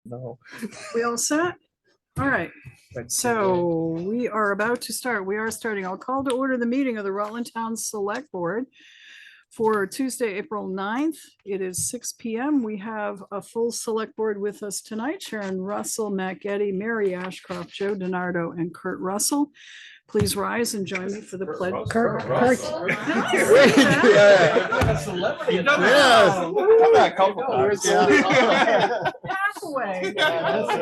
No. We all set? All right, so we are about to start. We are starting. I'll call to order the meeting of the Rutland Town Select Board for Tuesday, April 9th. It is 6 p.m. We have a full select board with us tonight. Sharon Russell, Matt Getty, Mary Ashcroft, Joe DiNardo, and Kurt Russell. Please rise and join me for the pledge. Kurt. Halfway.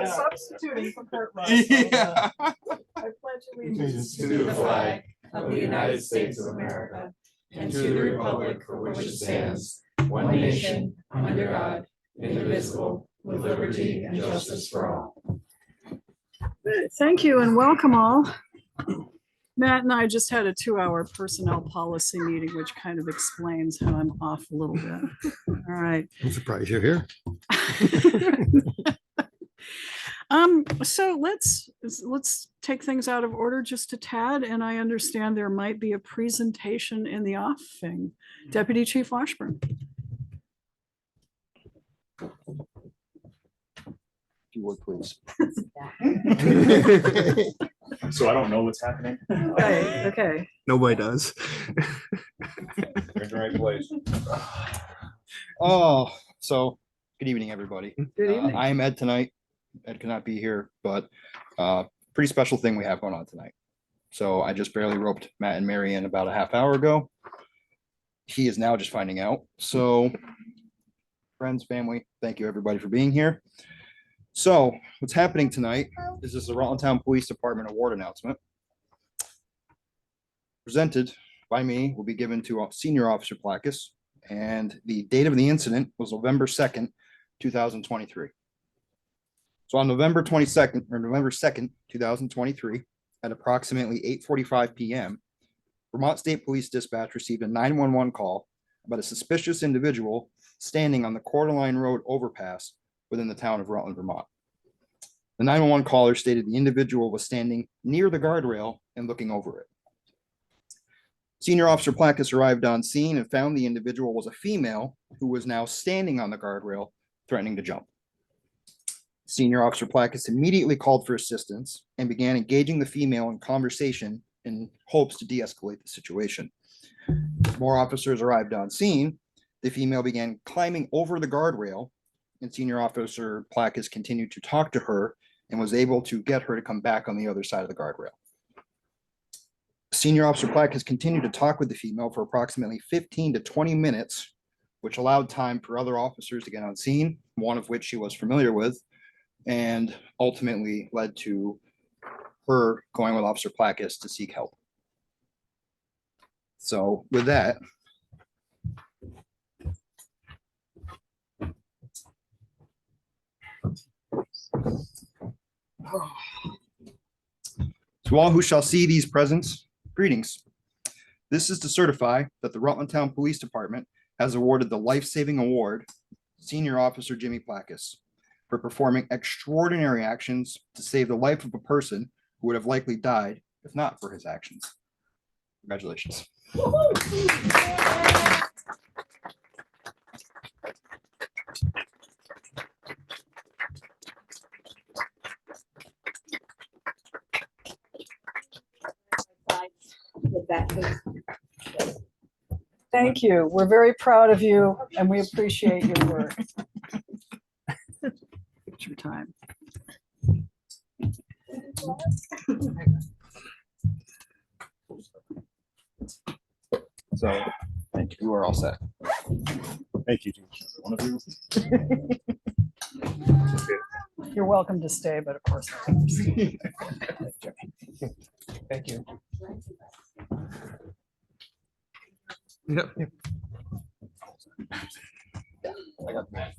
Substituting for Kurt Russell. Yeah. I pledge allegiance To the flag of the United States of America and to the republic for which it stands, one nation, under God, indivisible, with liberty and justice for all. Thank you and welcome all. Matt and I just had a 2-hour personnel policy meeting, which kind of explains how I'm off a little bit. All right. I'm surprised you're here. So let's take things out of order just a tad, and I understand there might be a presentation in the offing. Deputy Chief Washburn. If you would, please. So I don't know what's happening. Okay. Nobody does. You're in the right place. Oh, so good evening, everybody. Good evening. I am Ed tonight. Ed cannot be here, but pretty special thing we have going on tonight. So I just barely roped Matt and Mary in about a half hour ago. He is now just finding out. So friends, family, thank you everybody for being here. So what's happening tonight is this is the Rutland Town Police Department award announcement. Presented by me will be given to Senior Officer Placus, and the date of the incident was November 2nd, 2023. So on November 22nd or November 2nd, 2023, at approximately 8:45 p.m., Vermont State Police Dispatch received a 911 call about a suspicious individual standing on the Coeur d'Alene Road overpass within the town of Rutland, Vermont. The 911 caller stated the individual was standing near the guardrail and looking over it. Senior Officer Placus arrived on scene and found the individual was a female who was now standing on the guardrail, threatening to jump. Senior Officer Placus immediately called for assistance and began engaging the female in conversation in hopes to de-escalate the situation. As more officers arrived on scene, the female began climbing over the guardrail, and Senior Officer Placus continued to talk to her and was able to get her to come back on the other side of the guardrail. Senior Officer Placus continued to talk with the female for approximately 15 to 20 minutes, which allowed time for other officers to get on scene, one of which she was familiar with, and ultimately led to her going with Officer Placus to seek help. So with that, to all who shall see these presents, greetings. This is to certify that the Rutland Town Police Department has awarded the life-saving award Senior Officer Jimmy Placus for performing extraordinary actions to save the life of a person who would have likely died if not for his actions. Congratulations. Thank you. We're very proud of you and we appreciate your work. It's your time. So thank you. You are all set. Thank you. One of you. You're welcome to stay, but of course. Thank you. Yep. I got that.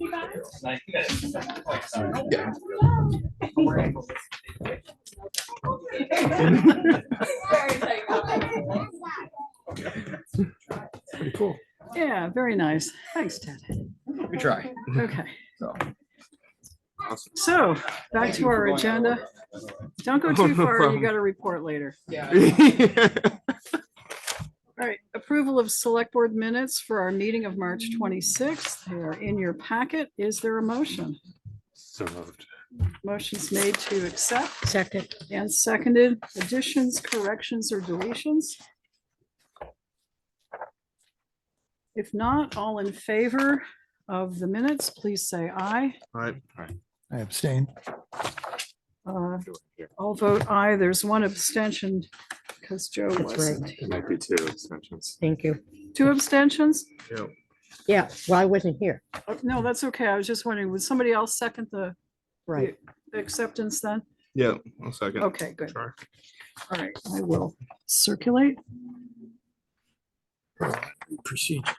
Pretty cool. Yeah, very nice. Thanks, Ted. We try. Okay. So. So back to our agenda. Don't go too far. You got a report later. Yeah. All right, approval of select board minutes for our meeting of March 26th. They are in your packet. Is there a motion? So moved. Motion's made to accept Second. and seconded. Additions, corrections, or deletions? If not, all in favor of the minutes, please say aye. All right. I abstain. I'll vote aye. There's one abstention because Joe That's right. wasn't. It might be 2 extensions. Thank you. 2 abstentions? Yeah. Yeah, well, I wasn't here. Oh, no, that's okay. I was just wondering, would somebody else second the Right. acceptance then? Yeah, I'll second. Okay, good. Sure. All right, I will circulate. Procedure.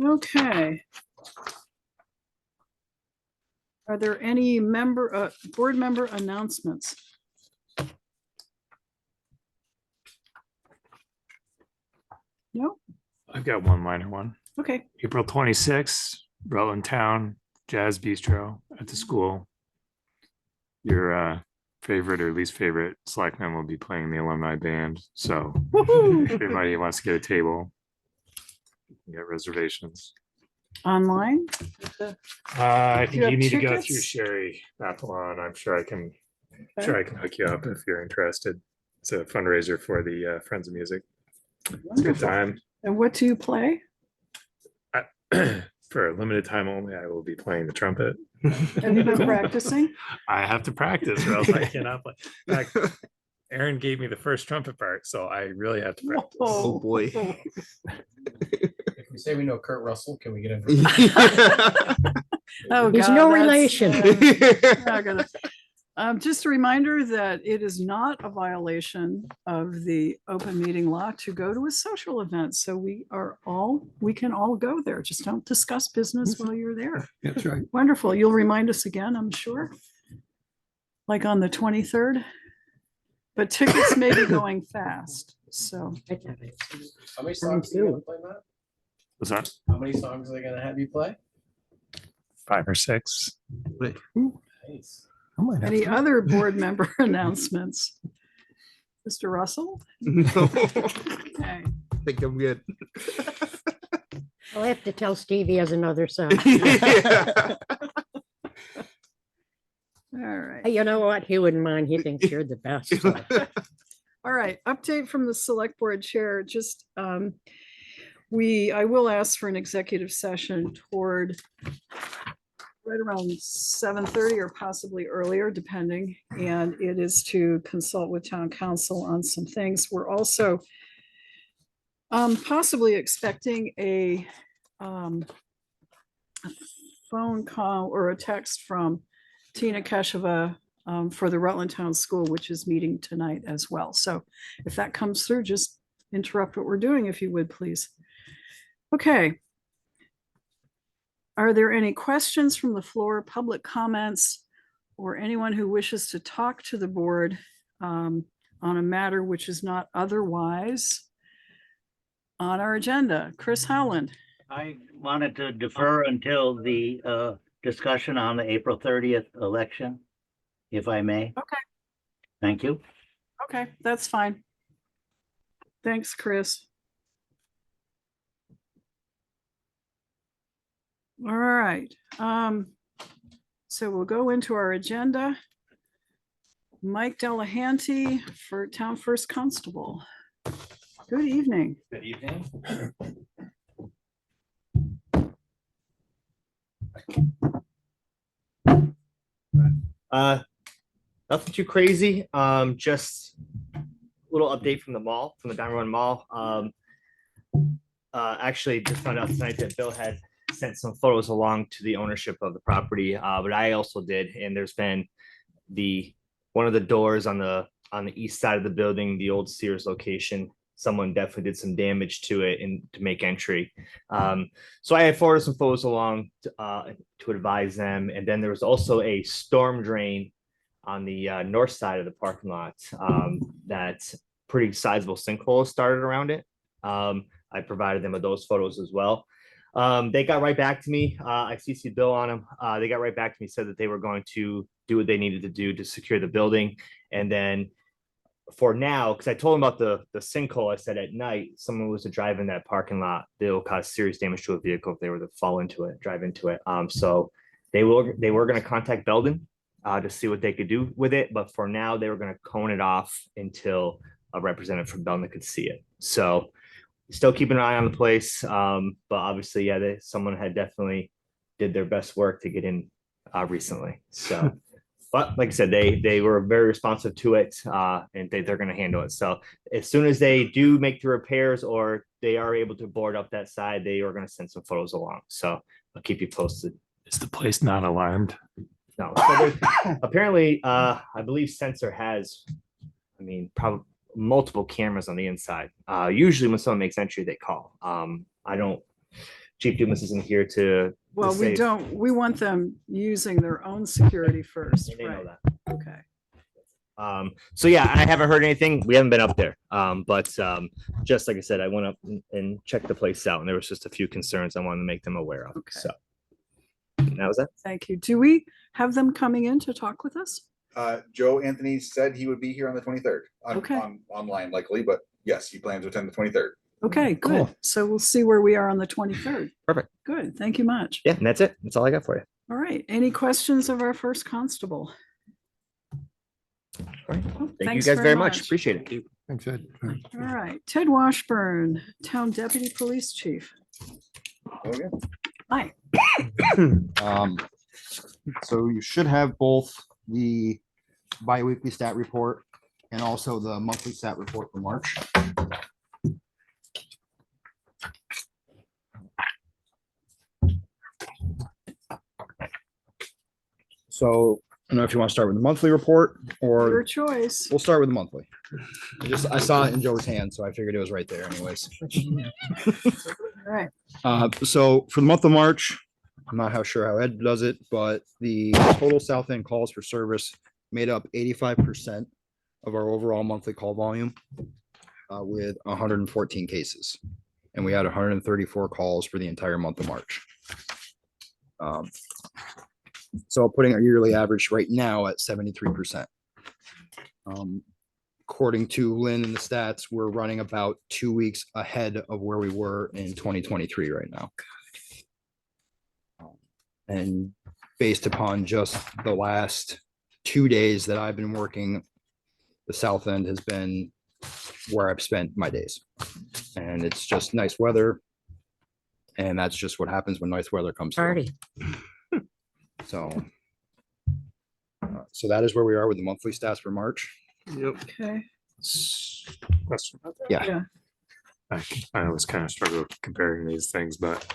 Okay. Are there any board member announcements? No? I've got one minor one. Okay, April 26th, Rutland Town Jazz Bistro at the school. Your favorite or least favorite selectman will be playing the alumni band. So woohoo, if anybody wants to get a table, you can get reservations. online? I You think have you need to go through tickets? Sherry Athlon. I'm sure I can Okay. sure I can hook you up if you're interested. It's a fundraiser for the Friends of Music. It's a good time. And what do you play? For a limited time only, I will be playing the trumpet. Have you been practicing? I have to practice or else I cannot play. In fact, Aaron gave me the first trumpet part, so I really have to practice. Oh, boy. If we say we know Kurt Russell, can we get him? Oh, He's God, no that's- relation. not gonna- just a reminder that it is not a violation of the open meeting law to go to a social event. So we can all go there. Just don't discuss business while you're there. That's right. Wonderful. You'll remind us again, I'm sure. Like on the 23rd. But tickets may be going fast. So How many songs are you gonna play, Matt? Was that How many songs are they gonna have you play? 5 or 6? Nice. I might have any to- other board member announcements? Mr. Russell? No, Okay. I think I'm good. I'll have to tell Steve he has another son. Yeah. All right. You know what? He wouldn't mind. He thinks you're the best. so. All right, update from the select board chair, just, I will ask for an executive session toward right around 7:30 or possibly earlier, depending, and it is to consult with town council on some things. We're also possibly expecting a phone call or a text from Tina Keshava for the Rutland Town School, which is meeting tonight as well. So if that comes through, just interrupt what we're doing, if you would, please. Okay. Are there any questions from the floor, public comments, or anyone who wishes to talk to the board on a matter which is not otherwise on our agenda? Chris Howland. I wanted to defer until the discussion on the April 30th election, if I may. Okay. Thank you. Okay, that's fine. Thanks, Chris. All right, so we'll go into our agenda. Mike Delehanty for Town First Constable. Good evening. Good evening. Nothing too crazy. Just a little update from the mall, from the Diamond Run Mall. Actually just found out tonight that Bill had sent some photos along to the ownership of the property, but I also did, and there's been one of the doors on the east side of the building, the old Sears location. Someone definitely did some damage to it and to make entry. So I had forwarded some photos along to advise them. And then there was also a storm drain on the north side of the parking lot that's pretty sizable sinkhole started around it. I provided them with those photos as well. They got right back to me. I CC'd Bill on them. They got right back to me, said that they were going to do what they needed to do to secure the building. And then for now, because I told him about the sinkhole, I said at night, someone was to drive in that parking lot, they'll cause serious damage to a vehicle if they were to fall into it, drive into it. So they were going to contact Belden to see what they could do with it, but for now they were going to cone it off until a representative from Belden could see it. So still keeping an eye on the place, but obviously, yeah, someone had definitely did their best work to get in recently. So. But like I said, they were very responsive to it, and they're going to handle it. So as soon as they do make the repairs or they are able to board up that side, they are going to send some photos along. So I'll keep you posted. Is the place not alarmed? No, so apparently, I believe Sensor has, probably multiple cameras on the inside. Usually when someone makes entry, they call. I don't. Chief Dumas isn't here to. Well, to we say- don't, we want them using their own security first, They know right? that. Okay. So yeah, I haven't heard anything. We haven't been up there. But just like I said, I went up and checked the place out, and there was just a few concerns I wanted to make them aware of. Okay. So and that was it. Thank you. Do we have them coming in to talk with us? Joe Anthony said he would be here on the 23rd. Okay. Online likely, but yes, he plans to attend the 23rd. Okay, good. Cool. So we'll see where we are on the 23rd. Perfect. Good. Thank you much. Yeah, and that's it. That's all I got for you. All right. Any questions of our first constable? All right. Oh, Thank thanks you guys very much. Appreciate it. Thanks, Ed. All right. Ted Washburn, Town Deputy Police Chief. Okay. Hi. So you should have both the bi-weekly stat report and also the monthly stat report for March. So I don't know if you want to start with the monthly report Your or choice. we'll start with the monthly. I saw it in Joe's hand, so I figured it was right there anyways. All right. So for the month of March, I'm not sure how Ed does it, but the total South End calls for service made up 85% of our overall monthly call volume with 114 cases. And we had 134 calls for the entire month of March. So putting our yearly average right now at 73%. According to Lynn and the stats, we're running about 2 weeks ahead of where we were in 2023 right now. And based upon just the last 2 days that I've been working, the South End has been where I've spent my days. And it's just nice weather. And that's just what happens when nice weather comes through. Party. So, so that is where we are with the monthly stats for March. Yep. Okay. Question about that? Yeah. Yeah. I always kind of struggle comparing these things, but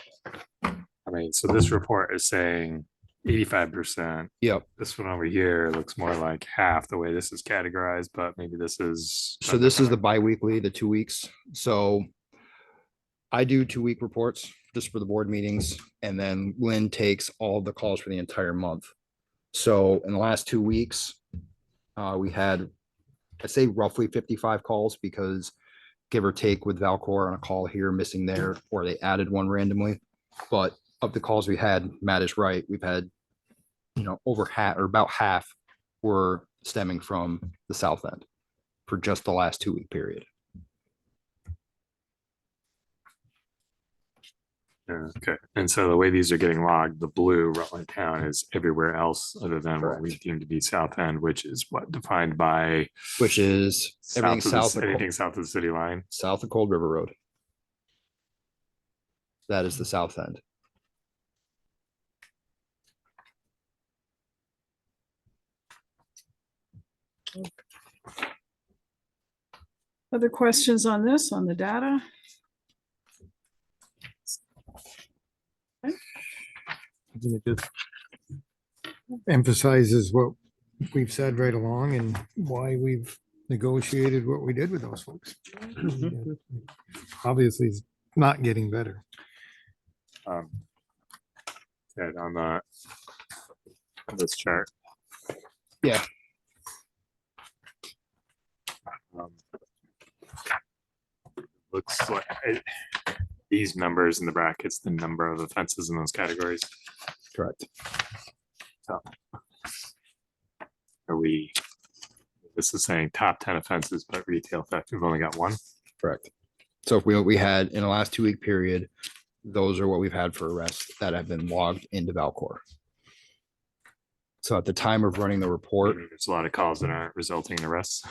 so this report is saying 85%. Yep. This one over here looks more like half the way this is categorized, but maybe this is. So this is the bi-weekly, the 2 weeks. So I do 2 week reports just for the board meetings, and then Lynn takes all the calls for the entire month. So in the last 2 weeks, we had, I'd say roughly 55 calls, because give or take with Valcor on a call here, missing there, or they added one randomly. But of the calls we had, Matt is right, we've had, over half or about half were stemming from the South End for just the last 2 week period. Okay, and so the way these are getting logged, the blue Rutland Town is everywhere else other than what we deem to be South End, which is what defined by Which is everything south of, anything south of the city line. south of Cold River Road. That is the South End. Other questions on this, on the data? I think it just emphasizes what we've said right along and why we've negotiated what we did with those folks. Obviously, it's not getting better. Ted, on this chart. Yeah. Looks like these numbers in the brackets, the number of offenses in those categories. Correct. So are we This is saying top 10 offenses, but retail theft, we've only got one. Correct. So if we had in the last 2 week period, those are what we've had for arrests that have been logged into Valcor. So at the time of running the report, There's a lot of calls that aren't resulting in arrests.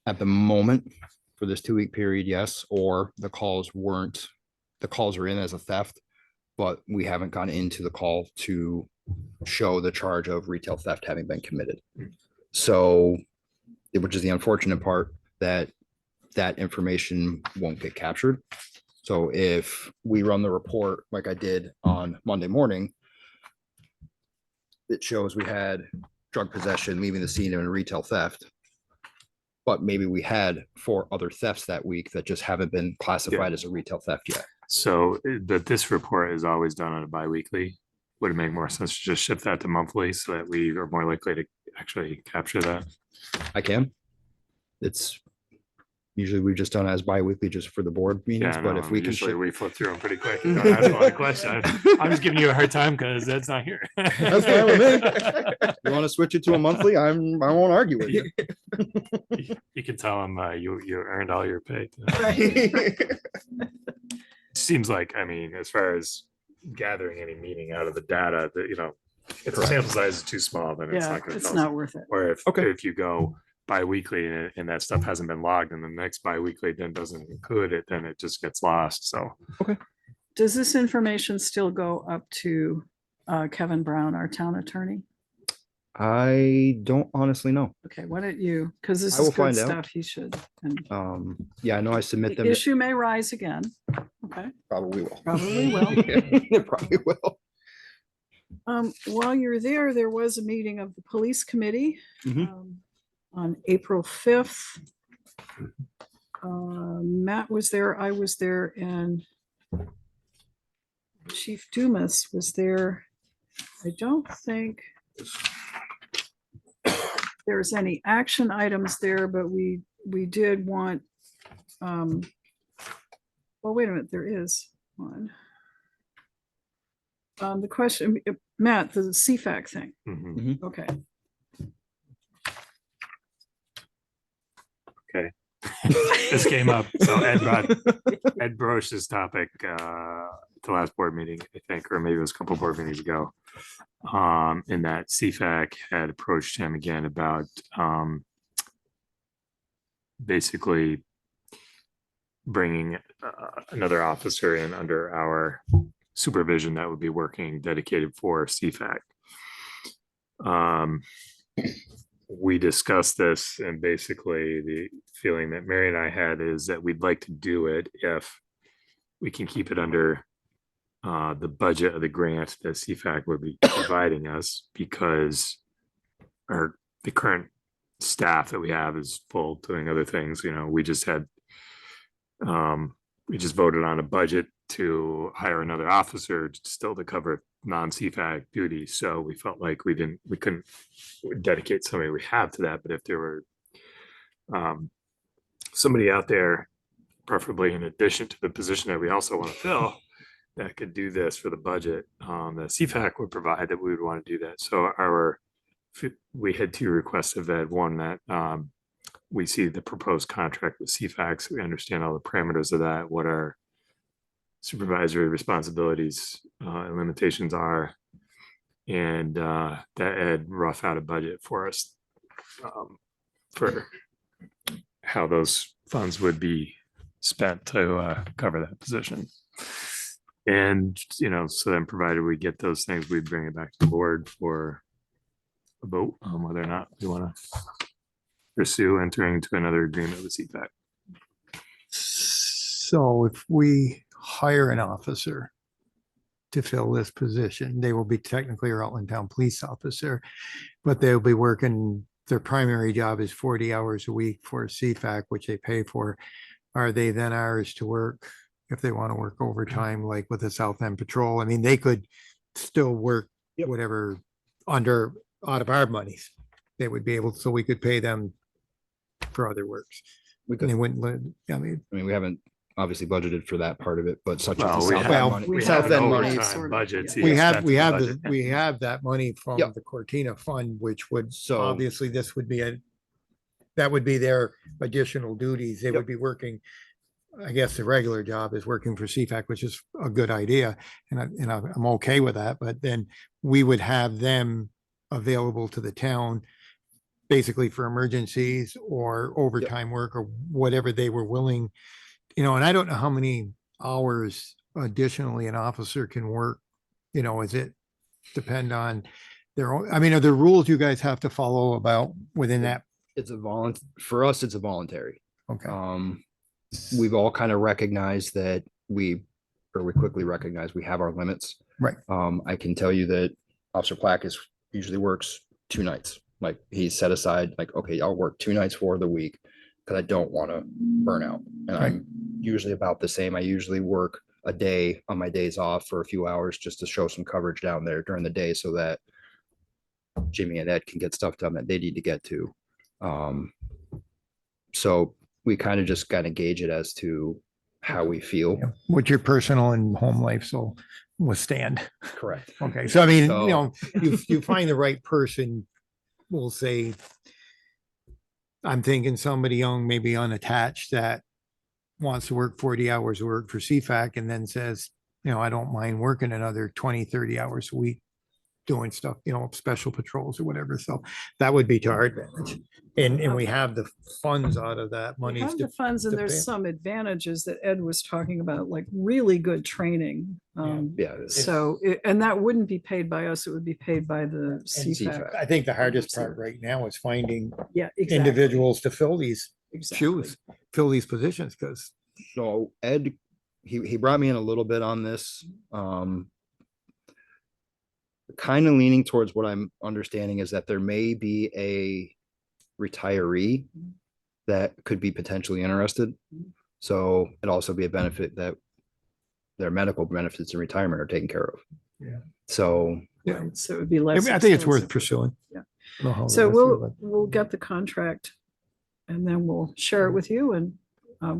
at the moment for this 2 week period, yes, or the calls are in as a theft, but we haven't gone into the call to show the charge of retail theft having been committed. So, which is the unfortunate part, that information won't get captured. So if we run the report like I did on Monday morning, it shows we had drug possession, leaving the scene, and retail theft. But maybe we had 4 other thefts that week that just haven't been classified as a retail theft yet. So, but this report is always done on a bi-weekly. Would it make more sense to just shift that to monthly so that we are more likely to actually capture that? I can. It's usually we've just done as bi-weekly just for the board meetings, Yeah, but no, if we can. usually shift- we flip through them pretty quick. And don't ask a lot of questions. I'm just giving you a hard time because that's not here. That's fine with me. You want to switch it to a monthly? I won't argue with you. You can tell them you earned all your pay. Right. Seems like, I mean, as far as gathering any meaning out of the data, that, if the Correct. sample size is too small, then it's Yeah, not going to it's tell us. not worth it. Or if, Okay. if you go bi-weekly and that stuff hasn't been logged and the next bi-weekly then doesn't include it, then it just gets lost. So Does this information still go up to Kevin Brown, our town attorney? I don't honestly know. Okay, why don't you, because this I is will good find out. stuff, he should. And Yeah, I know I submit the them. issue may rise again. Okay, Probably will. probably will. It probably will. While you're there, there was a meeting of the police committee Mhm. On April 5th. Matt was there, I was there, and Chief Dumas was there. I don't think there's any action items there, but we did want, well, wait a minute, there is one. The question, Matt, the CFAC thing. mhm. Okay. This came up. So Ed broached this topic the last board meeting, I think, or maybe it was a couple board meetings ago. In that CFAC had approached him again about basically bringing another officer in under our supervision that would be working dedicated for CFAC. We discussed this, and basically the feeling that Mary and I had is that we'd like to do it if we can keep it under the budget of the grant that CFAC would be providing us, because the current staff that we have is full doing other things. We just voted on a budget to hire another officer still to cover non-CFAC duties. So we felt like we couldn't dedicate somebody we have to that. But if there were somebody out there, preferably in addition to the position that we also want to fill, that could do this for the budget that CFAC would provide, that we would want to do that. So we had 2 requests of that. One, that we see the proposed contract with CFAC, so we understand all the parameters of that, what our supervisory responsibilities and limitations are, and that Ed rough out a budget for us for how those funds would be spent to cover that position. And so then, provided we get those things, we'd bring it back to the board for a vote on whether or not we want to pursue entering into another agreement with CFAC. So if we hire an officer to fill this position, they will be technically a Rutland Town police officer, but they'll be working, their primary job is 40 hours a week for CFAC, which they pay for. Are they then ours to work if they want to work overtime, like with the South End Patrol? I mean, they could still work whatever out of our monies. They would be able, so we could pay them for other works. We And they could, wouldn't, I mean, we haven't obviously budgeted for that part of it, but such as Well, the we South have- End money. we South have End an money. overtime Overtime budget. yeah. we have, spent we in the have, budget. we have that money from Yep. the Cortina fund, which would, So- obviously this would be a that would be their additional duties. They would be working. I guess the regular job is working for CFAC, which is a good idea. And I'm okay with that, but then we would have them available to the town basically for emergencies or overtime work or whatever they were willing, and I don't know how many hours additionally an officer can work, is it depend on their own, I mean, are there rules you guys have to follow about within that? It's for us, it's a voluntary. Okay. We've all kind of recognized that we quickly recognize we have our limits. Right. I can tell you that Officer Placus usually works 2 nights. Like he's set aside, like, okay, I'll work 2 nights for the week because I don't want to burn out. And I'm usually about the same. I usually work a day on my days off for a few hours just to show some coverage down there during the day so that Jimmy and Ed can get stuff done that they need to get to. So we kind of just got to gauge it as to how we feel. Yeah. What your personal and home life will withstand. Correct. Okay. So, I mean, you find the right person, will say, I'm thinking somebody young, maybe unattached, that wants to work 40 hours of work for CFAC and then says, I don't mind working another 20, 30 hours a week doing stuff, special patrols or whatever. So that would be to our advantage. And we have the funds out of that We money. have the funds, and there's some advantages that Ed was talking about, like really good training. And that wouldn't be paid by us, it would be paid by the CFAC. I think the hardest part right now is finding exactly. individuals to fill these shoes, fill these positions, because So Ed, he brought me in a little bit on this, kind of leaning towards what I'm understanding is that there may be a retiree that could be potentially interested. So it'd also be a benefit that their medical benefits in retirement are taken care of. Yeah. So So it would be less. I think it's worth expensive. pursuing. Yeah. So we'll get the contract and then we'll share it with you, and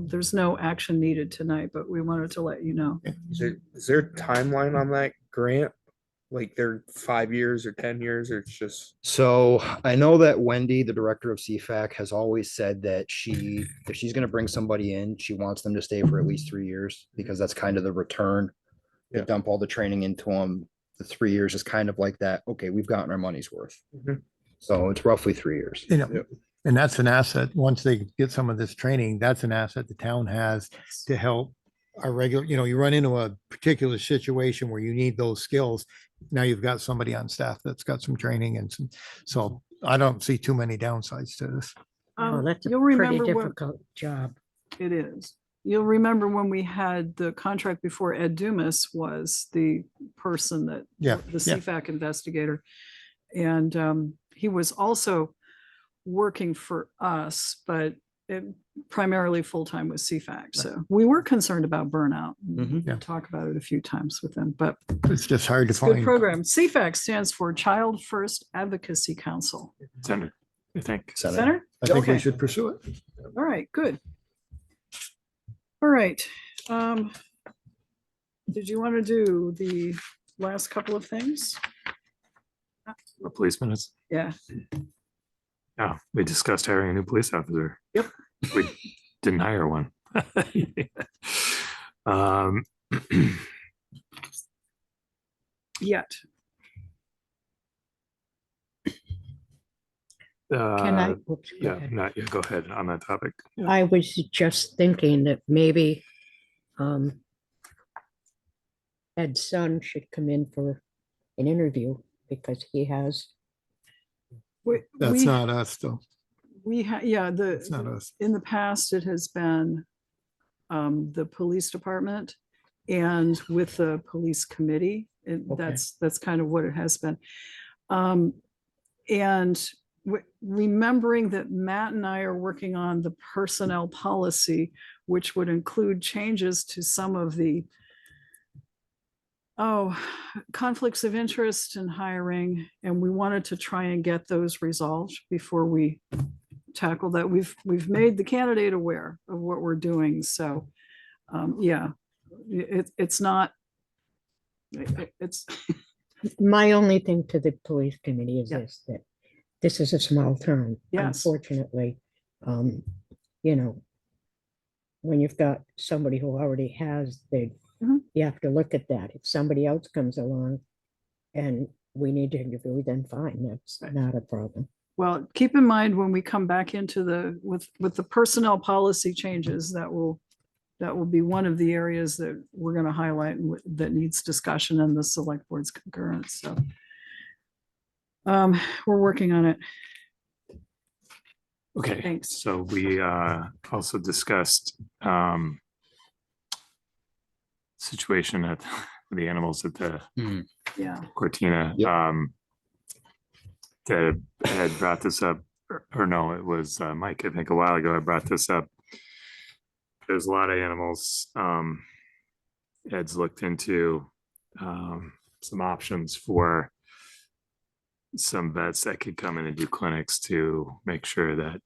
there's no action needed tonight, but we wanted to let you know. Is there a timeline on that grant? Like they're 5 years or 10 years, or it's just. So I know that Wendy, the director of CFAC, has always said that if she's going to bring somebody in, she wants them to stay for at least 3 years, because that's kind of the return. You dump all the training into them. The 3 years is kind of like that. Okay, we've gotten our money's worth. So it's roughly 3 years. And that's an asset. Once they get some of this training, that's an asset the town has to help our regular, you run into a particular situation where you need those skills. Now you've got somebody on staff that's got some training and so I don't see too many downsides to this. That's a You'll pretty remember difficult job. It is. You'll remember when we had the contract before, Ed Dumas was the person that, the CFAC investigator. And he was also working for us, but primarily full-time with CFAC. So we were concerned about burnout. We talk about it a few times with them, but it's just hard to it's a good find. program. CFAC stands for Child First Advocacy Council. Center, I think. Center? I think we Okay. should pursue it. All right, good. All right. Did you want to do the last couple of things? The police minutes. Yeah. Yeah, we discussed hiring a new police officer. Yep. We didn't hire one. Yet. Can I? Oops, go Yeah, ahead. not yet. Go ahead on that topic. I was just thinking that maybe Ed's son should come in for an interview because he has. That's not us though. We have, It's not us. in the past, it has been the police department and with the police committee. That's kind of what it has been. And remembering that Matt and I are working on the personnel policy, which would include changes to some of the conflicts of interest in hiring, and we wanted to try and get those resolved before we tackle that. We've made the candidate aware of what we're doing, so it's not. It's My only thing to the police committee is this, that this is a small town. Yes. Unfortunately, Um, you know, when you've got somebody who already has, Mhm. you have to look at that. If somebody else comes along and we need to interview, then fine, that's Right. not a problem. Well, keep in mind when we come back into with the personnel policy changes, that will be one of the areas that we're going to highlight and that needs discussion and the select board's concurrence. So we're working on it. Okay, Thanks. so we also discussed situation at the animals at the Yeah. Cortina. That had brought this up, or no, it was Mike, I think a while ago, I brought this up. There's a lot of animals. Ed's looked into some options for some vets that could come in and do clinics to make sure that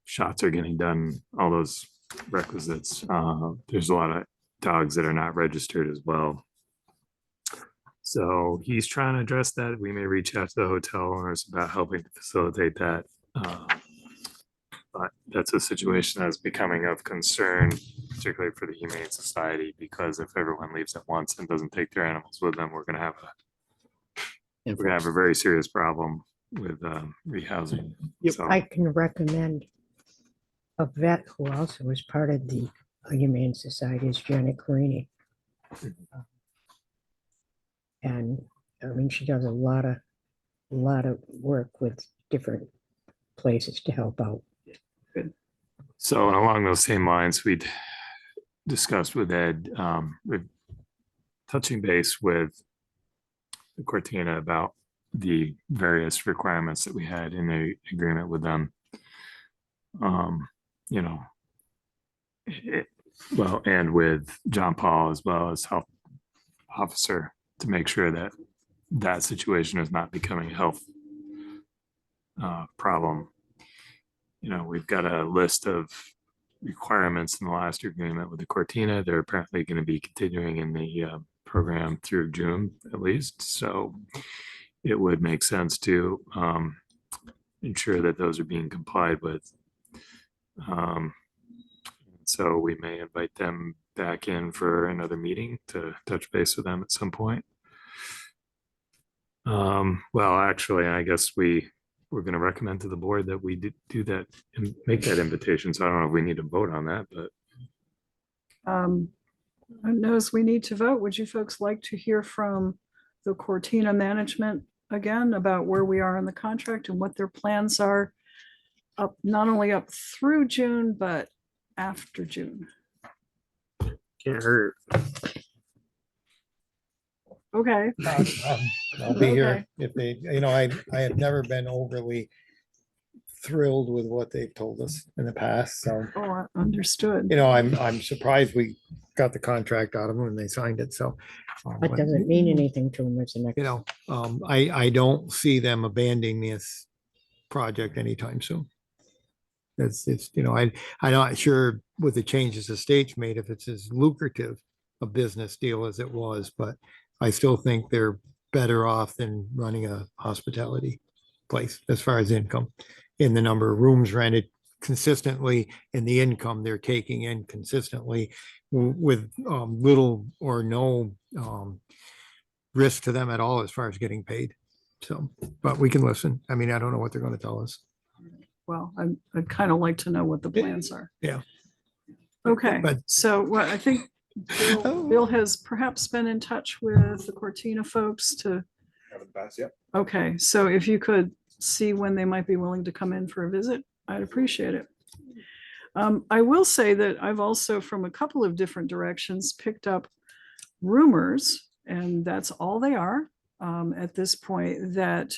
shots are getting done, all those requisites. There's a lot of dogs that are not registered as well. So he's trying to address that. We may reach out to the hotel owners about helping to facilitate that. But that's a situation that's becoming of concern, particularly for the Humane Society, because if everyone leaves at once and doesn't take their animals with them, we're gonna have a very serious problem with rehousing. So I can recommend a vet who also is part of the Humane Society is Janet Carini. And I mean, she does a lot of work with different places to help out. So along those same lines, we'd discussed with Ed, with touching base with the Cortina about the various requirements that we had in the agreement with them. You know, well, and with John Paul as well as health officer to make sure that that situation is not becoming a health problem. You know, we've got a list of requirements in the last agreement with the Cortina. They're apparently going to be continuing in the program through June at least. So it would make sense to ensure that those are being complied with. So we may invite them back in for another meeting to touch base with them at some point. Well, actually, I guess we're going to recommend to the board that we do that and make that invitation. So I don't know if we need to vote on that, but I knows we need to vote. Would you folks like to hear from the Cortina management again about where we are in the contract and what their plans are up, not only up through June, but after June? can't hurt. Okay. I'll be here Okay. if they, I have never been overly thrilled with what they've told us in the past, so. Oh, understood. I'm surprised we got the contract out of them when they signed it, so. That doesn't mean anything to them as an. I don't see them abandoning this project anytime soon. I'm not sure with the changes the state's made, if it's as lucrative a business deal as it was, but I still think they're better off than running a hospitality place as far as income, in the number of rooms rented consistently and the income they're taking in consistently with little or no risk to them at all as far as getting paid. So, but we can listen. I mean, I don't know what they're going to tell us. Well, I'd kind of like to know what the plans are. Yeah. Okay, But- so what I think Bill has perhaps been in touch with the Cortina folks to, Haven't passed yet. okay, so if you could see when they might be willing to come in for a visit, I'd appreciate it. I will say that I've also, from a couple of different directions, picked up rumors, and that's all they are at this point, that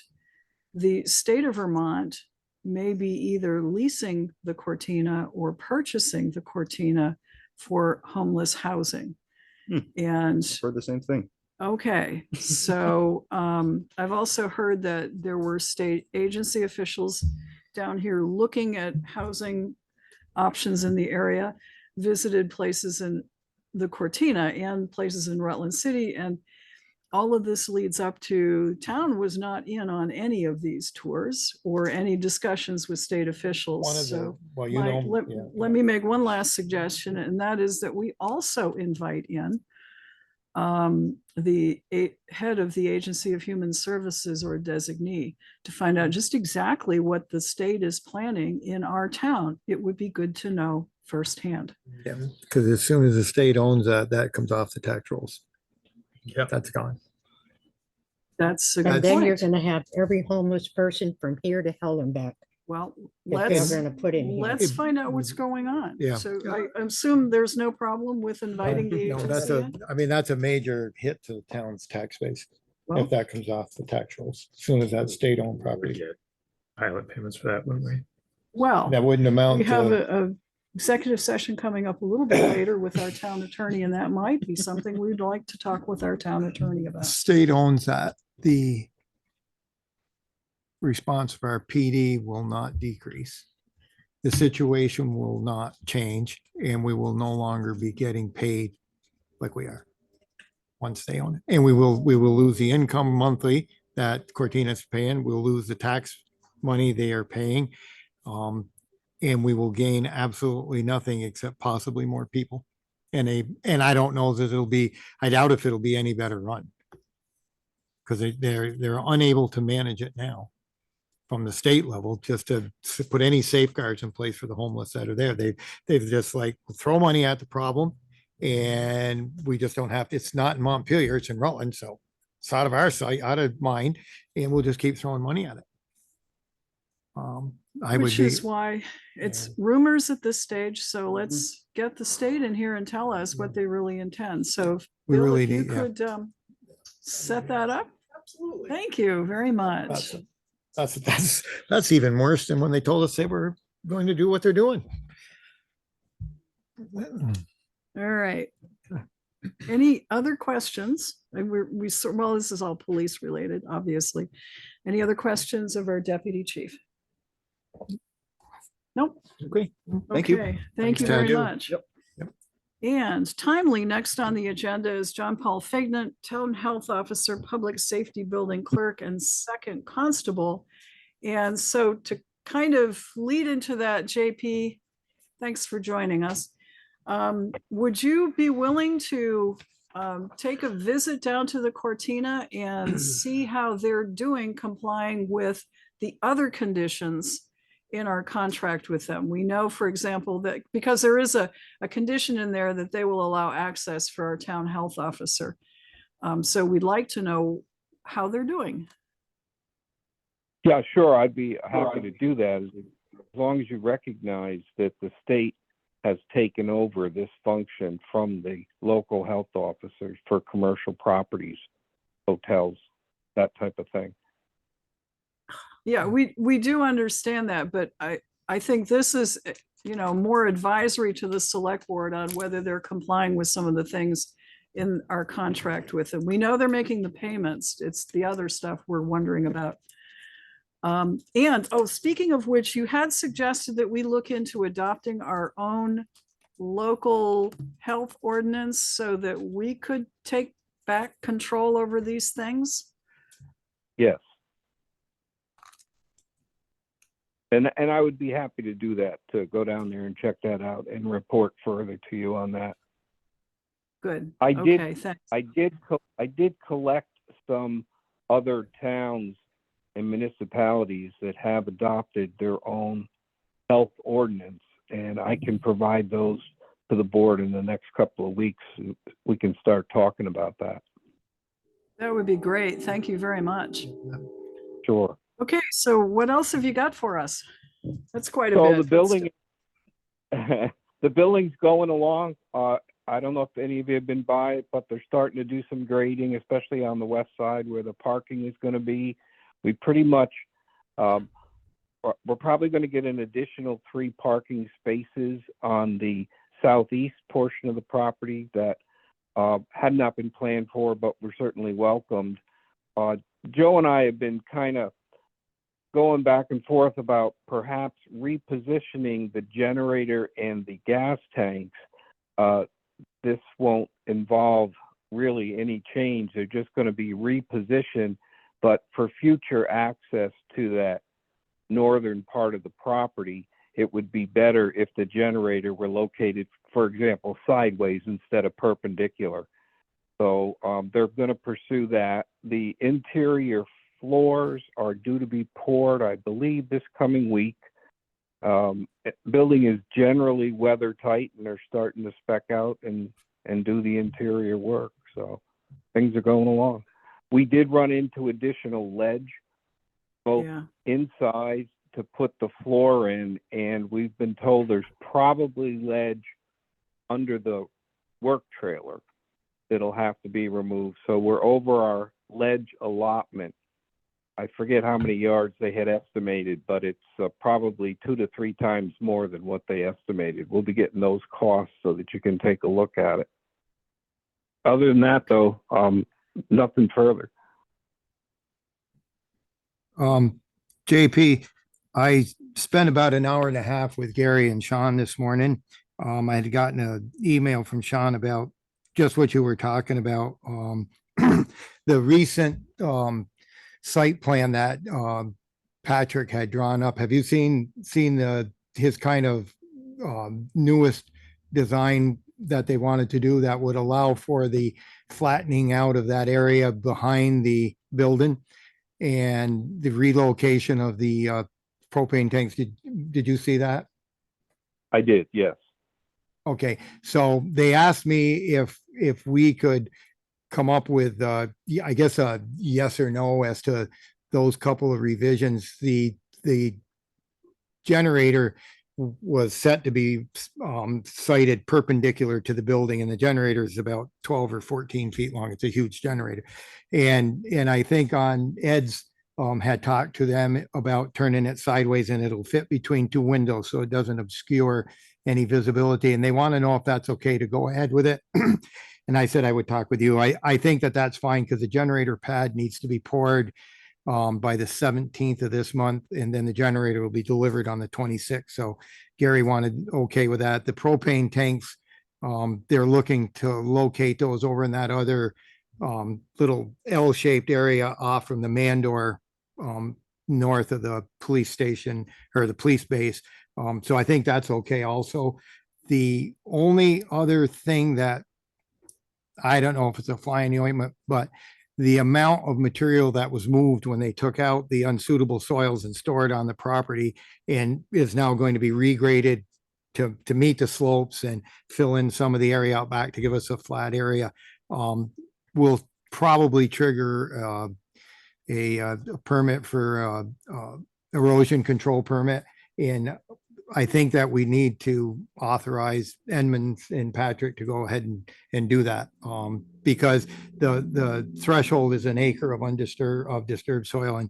the state of Vermont may be either leasing the Cortina or purchasing the Cortina for homeless housing. And Heard the same thing. okay, so I've also heard that there were state agency officials down here looking at housing options in the area, visited places in the Cortina and places in Rutland City. And all of this leads up to, town was not in on any of these tours or any discussions with state officials. One of the, So well, you my- know, let, yeah, let me make one last suggestion, and that is that we also invite in the head of the Agency of Human Services or designee to find out just exactly what the state is planning in our town. It would be good to know firsthand. yeah, because as soon as the state owns that, that comes off the tax rolls. Yeah. That's gone. That's a good And then you're point. gonna have every homeless person from here to hell and back. Well, that they're let's, gonna put in here. let's find out what's going on. Yeah. So I assume there's no problem with inviting the No, that's agency a, in? I mean, that's a major hit to the town's tax base Well, if that comes off the tax rolls, as soon as that state-owned We property. get pilot payments for that, wouldn't we? well, That wouldn't we amount have to, a executive session coming up a little bit later with our town attorney, and that might be something we'd like to talk with our town attorney about. state owns that, the response of our PD will not decrease. The situation will not change, and we will no longer be getting paid like we are once they own it. And we will lose the income monthly that Cortina's paying. We'll lose the tax money they are paying. And we will gain absolutely nothing except possibly more people. And I don't know that it'll be, I doubt if it'll be any better run. Because they're unable to manage it now from the state level, just to put any safeguards in place for the homeless that are there. They've just like throw money at the problem, and we just don't have, it's not in Montpelier, it's in Rutland, so it's out of our sight, out of mind, and we'll just keep throwing money at it. I would Which be, is why it's Yeah. rumors at this stage, so let's get the state in here and tell us what they really intend. So we Bill, really if you need, yeah. could set that up. Absolutely. Thank you very much. That's even worse than when they told us they were going to do what they're doing. All right. Any other questions? And well, this is all police related, obviously. Any other questions of our deputy chief? Nope. Okay, thank you. Okay, thank you Thanks, very Ted. much. Yep. And timely, next on the agenda is John Paul Faignant, Town Health Officer, Public Safety Building Clerk, and Second Constable. And so to kind of lead into that, JP, thanks for joining us. Would you be willing to take a visit down to the Cortina and see how they're doing complying with the other conditions in our contract with them? We know, for example, that because there is a condition in there that they will allow access for our town health officer. So we'd like to know how they're doing. Yeah, sure. I'd be happy to do that as long as you recognize that the state has taken over this function from the local health officers for commercial properties, hotels, that type of thing. Yeah, we do understand that, but I think this is, more advisory to the select board on whether they're complying with some of the things in our contract with them. We know they're making the payments. It's the other stuff we're wondering about. Speaking of which, you had suggested that we look into adopting our own local health ordinance so that we could take back control over these things. Yes. And I would be happy to do that, to go down there and check that out and report further to you on that. Good. I did. Okay, thanks. I did collect some other towns and municipalities that have adopted their own health ordinance, and I can provide those to the board in the next couple of weeks. We can start talking about that. That would be great. Thank you very much. Sure. Okay, so what else have you got for us? That's quite a So bit. the building, the building's going along. I don't know if any of you have been by it, but they're starting to do some grading, especially on the west side where the parking is going to be. We pretty much, we're probably going to get an additional 3 parking spaces on the southeast portion of the property that had not been planned for, but were certainly welcomed. Joe and I have been kind of going back and forth about perhaps repositioning the generator and the gas tanks. This won't involve really any change. They're just going to be repositioned, but for future access to that northern part of the property, it would be better if the generator were located, for example, sideways instead of perpendicular. So they're going to pursue that. The interior floors are due to be poured, I believe, this coming week. Building is generally weather tight, and they're starting to spec out and do the interior work. So things are going along. We did run into additional ledge, both Yeah. inside to put the floor in, and we've been told there's probably ledge under the work trailer that'll have to be removed. So we're over our ledge allotment. I forget how many yards they had estimated, but it's probably 2 to 3 times more than what they estimated. We'll be getting those costs so that you can take a look at it. Other than that, though, nothing further. JP, I spent about an hour and a half with Gary and Sean this morning. I had gotten an email from Sean about just what you were talking about. The recent site plan that Patrick had drawn up. Have you seen his kind of newest design that they wanted to do that would allow for the flattening out of that area behind the building and the relocation of the propane tanks? Did you see that? I did, yes. Okay, so they asked me if we could come up with I guess a yes or no as to those couple of revisions. The generator was set to be sited perpendicular to the building, and the generator is about 12 or 14 feet long. It's a huge generator. And I think on Ed's had talked to them about turning it sideways, and it'll fit between 2 windows so it doesn't obscure any visibility. And they want to know if that's okay to go ahead with it. And I said I would talk with you. I think that that's fine because the generator pad needs to be poured by the 17th of this month, and then the generator will be delivered on the 26th. So Gary wanted okay with that. The propane tanks, they're looking to locate those over in that other little L-shaped area off from the Mandor, north of the police station or the police base. So I think that's okay also. The only other thing that I don't know if it's a fly in the ointment, but the amount of material that was moved when they took out the unsuitable soils and stored on the property and is now going to be regraded to meet the slopes and fill in some of the area out back to give us a flat area, will probably trigger a permit for erosion control permit. And I think that we need to authorize Edmonds and Patrick to go ahead and do that, because the threshold is an acre of disturbed soil, and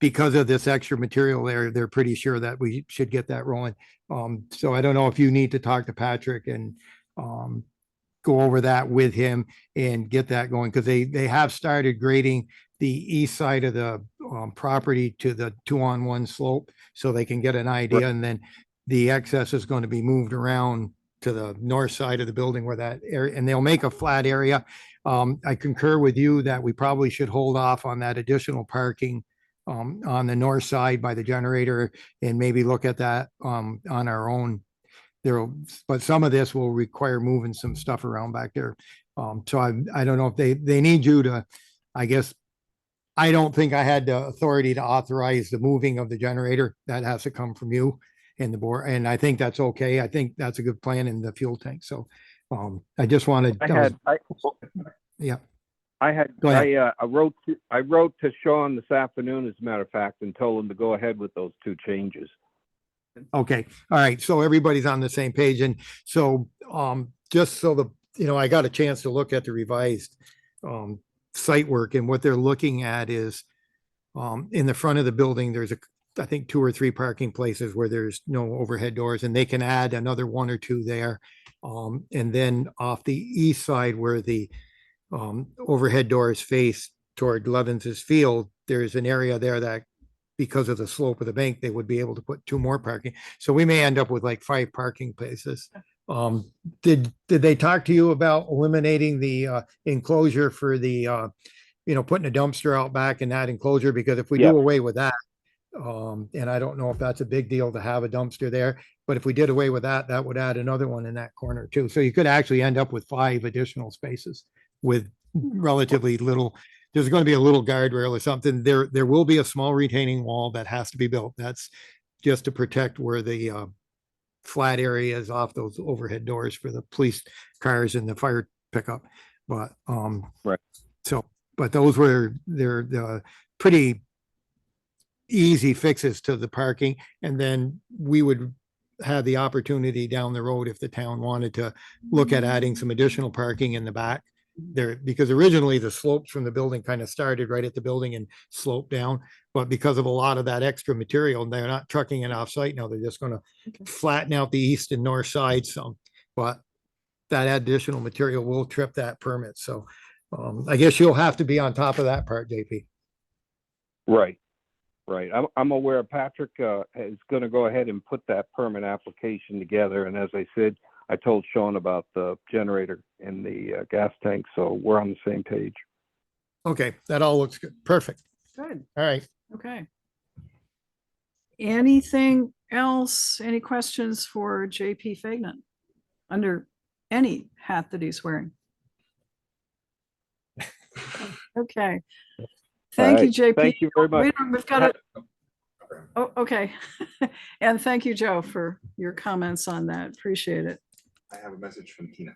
because of this extra material there, they're pretty sure that we should get that rolling. So I don't know if you need to talk to Patrick and go over that with him and get that going, because they have started grading the east side of the property to the 2-on-1 slope so they can get an idea. Right. And then the excess is going to be moved around to the north side of the building where that area, and they'll make a flat area. I concur with you that we probably should hold off on that additional parking on the north side by the generator and maybe look at that on our own. But some of this will require moving some stuff around back there. So I don't know if they need you to, I guess, I don't think I had the authority to authorize the moving of the generator. That has to come from you and the board. And I think that's okay. I think that's a good plan in the fuel tank. So I just wanted. I wrote to Sean this afternoon, as a matter of fact, and told him to go ahead with those 2 changes. Okay. All right. So everybody's on the same page. And so just so I got a chance to look at the revised site work, and what they're looking at is in the front of the building, there's I think 2 or 3 parking places where there's no overhead doors, and they can add another 1 or 2 there. And then off the east side where the overhead doors face toward Levins's field, there's an area there that, because of the slope of the bank, they would be able to put 2 more parking. So we may end up with like 5 parking places Did they talk to you about eliminating the enclosure for the putting a dumpster out back in that enclosure? Because if we Yes. do away with that, and I don't know if that's a big deal to have a dumpster there, but if we did away with that, that would add another one in that corner too. So you could actually end up with 5 additional spaces with relatively little. There's going to be a little guardrail or something. There will be a small retaining wall that has to be built. That's just to protect where the flat areas off those overhead doors for the police cars and the fire pickup. But Right. So, but they're pretty easy fixes to the parking. And then we would have the opportunity down the road if the town wanted to look at adding some additional parking in the back there, because originally the slopes from the building kind of started right at the building and sloped down. But because of a lot of that extra material, they're not trucking it off site now. They're just going to flatten out the east and north side some. But that additional material will trip that permit. So I guess you'll have to be on top of that part, JP. Right. Right. I'm aware Patrick is going to go ahead and put that permit application together. And as I said, I told Sean about the generator and the gas tank. So we're on the same page. Okay, that all looks good. Perfect. Good. All right. Okay. Anything else? Any questions for JP Faignant under any hat that he's wearing? Okay. Thank you, JP. Thank you very much. We've got it. Oh, okay. And thank you, Joe, for your comments on that. Appreciate it. I have a message from Tina.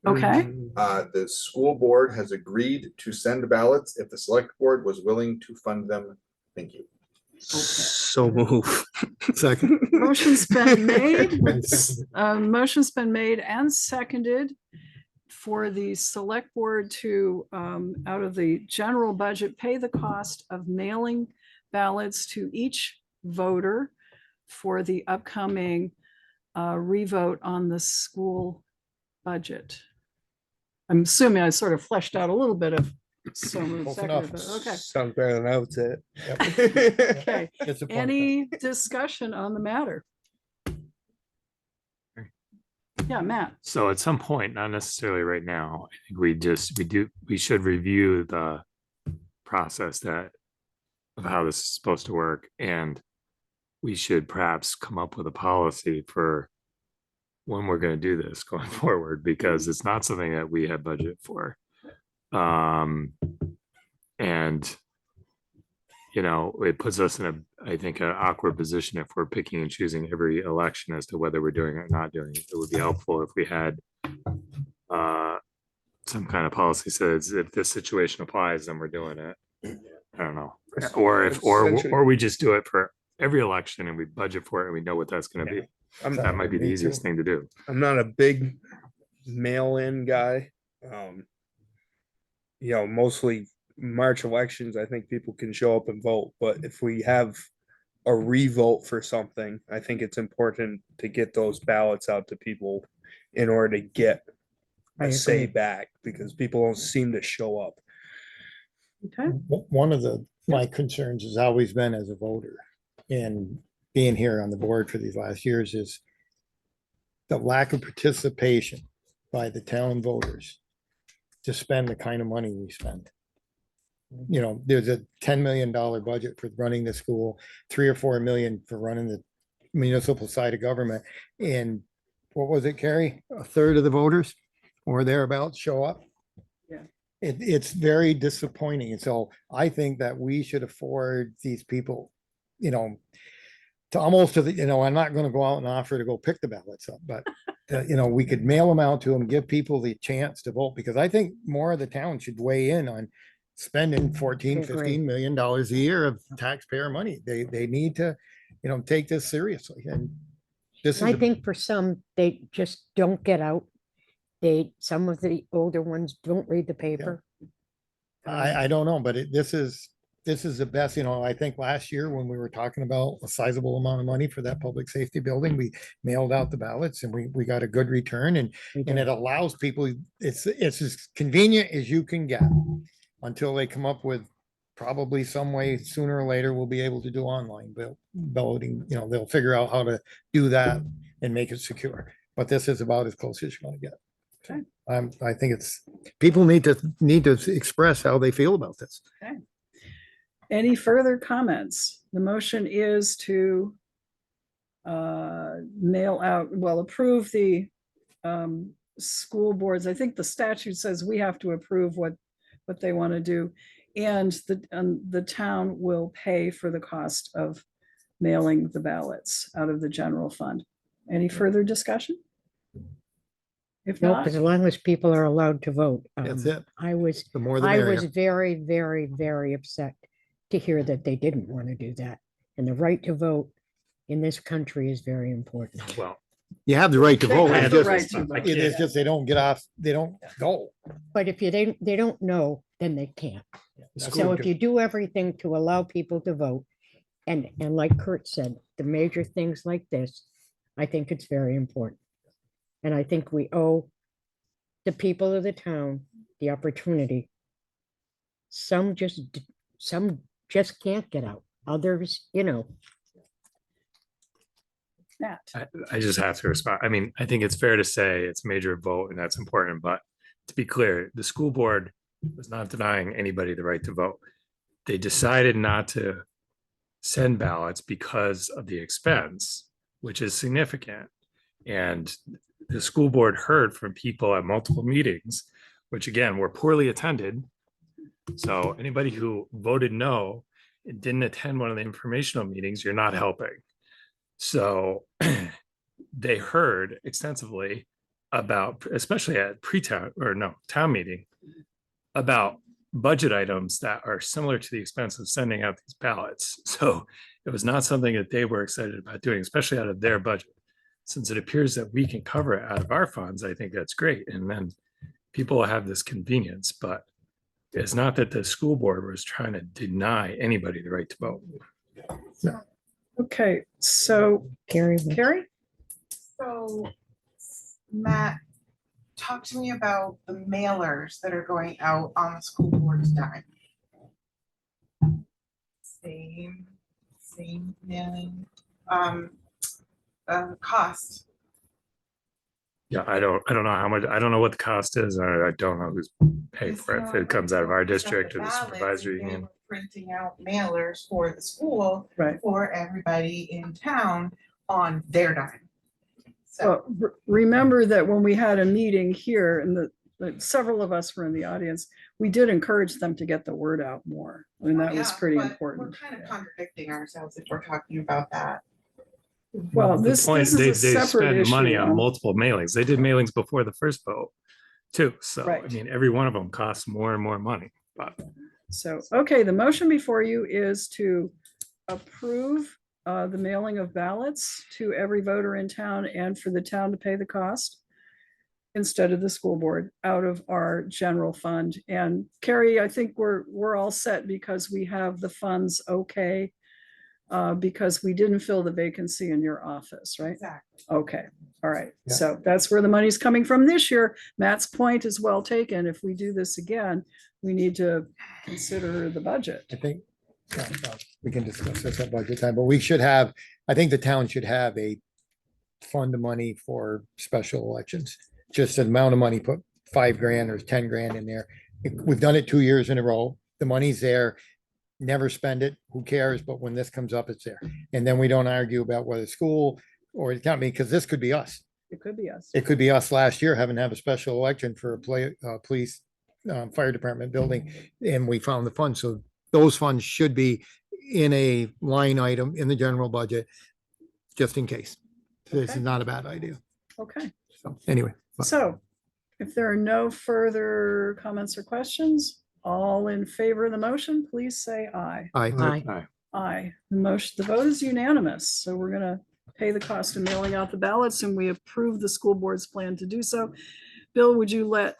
Okay. The school board has agreed to send ballots if the select board was willing to fund them. Thank you. So move. Second. Motion's been made. Motion's been made and seconded for the select board to, out of the general budget, pay the cost of mailing ballots to each voter for the upcoming revote on the school budget. I'm assuming I sort of fleshed out a little bit of so moved, Close seconded, enough. but okay. Sounds better than I would say it. Okay. It's a fun Any discussion on the matter? Yeah, Matt. So at some point, not necessarily right now, I think we should review the process of how this is supposed to work. And we should perhaps come up with a policy for when we're going to do this going forward, because it's not something that we have budget for. And it puts us in I think an awkward position if we're picking and choosing every election as to whether we're doing it or not doing it. It would be helpful if we had some kind of policy says if this situation applies, then we're doing it. I don't know. Or we just do it for every election and we budget for it and we know what that's going to be. That might be the easiest thing to do. I'm not a big mail-in guy. Mostly March elections, I think people can show up and vote. But if we have a revote for something, I think it's important to get those ballots out to people in order to get a say back, because people don't seem to show up. Okay. One of my concerns has always been as a voter and being here on the board for these last years is the lack of participation by the town voters to spend the kind of money we spend. There's a $10 million budget for running the school, 3 or 4 million for running the municipal side of government. And what was it, Carrie? A third of the voters or thereabouts show up. Yeah. It's very disappointing. And so I think that we should afford these people, to almost I'm not going to go out and offer to go pick the ballots up, but we could mail them out to them, give people the chance to vote, because I think more of the town should weigh in on spending 14, 15 million dollars a year of taxpayer money. They need to, take this seriously. And this is I think for some, they just don't get out. Some of the older ones don't read the paper. I don't know, but this is the best, I think last year when we were talking about a sizable amount of money for that public safety building, we mailed out the ballots and we got a good return, and it allows people, it's as convenient as you can get until they come up with probably some way sooner or later we'll be able to do online voting. They'll figure out how to do that and make it secure. but this is about as close as you're gonna get. Okay. I think people need to express how they feel about this. Okay. Any further comments? The motion is to approve the school boards. I think the statute says we have to approve what they want to do. And the town will pay for the cost of mailing the ballots out of the general fund. Any further discussion? If Nope, not, as long as people are allowed to vote. That's it. I was The more the I was merrier. very, very, very upset to hear that they didn't want to do that. And the right to vote in this country is very important. Well, You have the right to They vote. have It's the just, right to vote, it is yeah. just they don't get off, they don't go. But if they don't know, then they can't. That's So good. if you do everything to allow people to vote, and like Kurt said, the major things like this, I think it's very important. And I think we owe the people of the town the opportunity. Some just can't get out. Others, Matt. I just have to respond. I mean, I think it's fair to say it's a major vote and that's important, but to be clear, the school board was not denying anybody the right to vote. They decided not to send ballots because of the expense, which is significant. And the school board heard from people at multiple meetings, which again, were poorly attended. So anybody who voted no and didn't attend one of the informational meetings, you're not helping. So they heard extensively about, especially at town meeting, about budget items that are similar to the expense of sending out these ballots. So it was not something that they were excited about doing, especially out of their budget. Since it appears that we can cover it out of our funds, I think that's great. And then people will have this convenience, but it's not that the school board was trying to deny anybody the right to vote. Okay, so Carrie. So, Matt, talk to me about the mailers that are going out on the school board's dime. Same mailing, cost. Yeah, I don't know how much, I don't know what the cost is. I don't know who's paying for it. If it comes out of our district or the supervisory They union. were printing out mailers for the school, right. for everybody in town on their dime. So, Well, remember that when we had a meeting here and several of us were in the audience, we did encourage them to get the word out more. I mean, that was yeah, pretty but important. We're kind of contradicting ourselves if we're talking about that. Well, The this point, is they a separate spend issue. money on multiple mailings. They did mailings before the first vote too. So, I Right. mean, every one of them costs more and more money, but So, okay, the motion before you is to approve the mailing of ballots to every voter in town and for the town to pay the cost instead of the school board out of our general fund. And Carrie, I think we're all set because we have the funds okay, because we didn't fill the vacancy in your office, right? Exactly. Okay, all right. Yeah. So that's where the money's coming from this year. Matt's point is well taken. If we do this again, we need to consider the budget. I think we can discuss this at budget time, but I think the town should have a fund of money for special elections. Just an amount of money, put $5,000 or 10 grand in there. We've done it 2 years in a row. The money's there. Never spend it. Who cares? But when this comes up, it's there. And then we don't argue about whether school or the county, because this could be us. It could be us. It could be us last year having to have a special election for a police, fire department building, and we found the funds. So those funds should be in a line item in the general budget, just in case. This Okay. is not a bad idea. Okay, So anyway. so if there are no further comments or questions, all in favor of the motion, please say aye. Aye. Aye. The vote is unanimous. So we're gonna pay the cost of mailing out the ballots and we approve the school board's plan to do so. Bill, would you let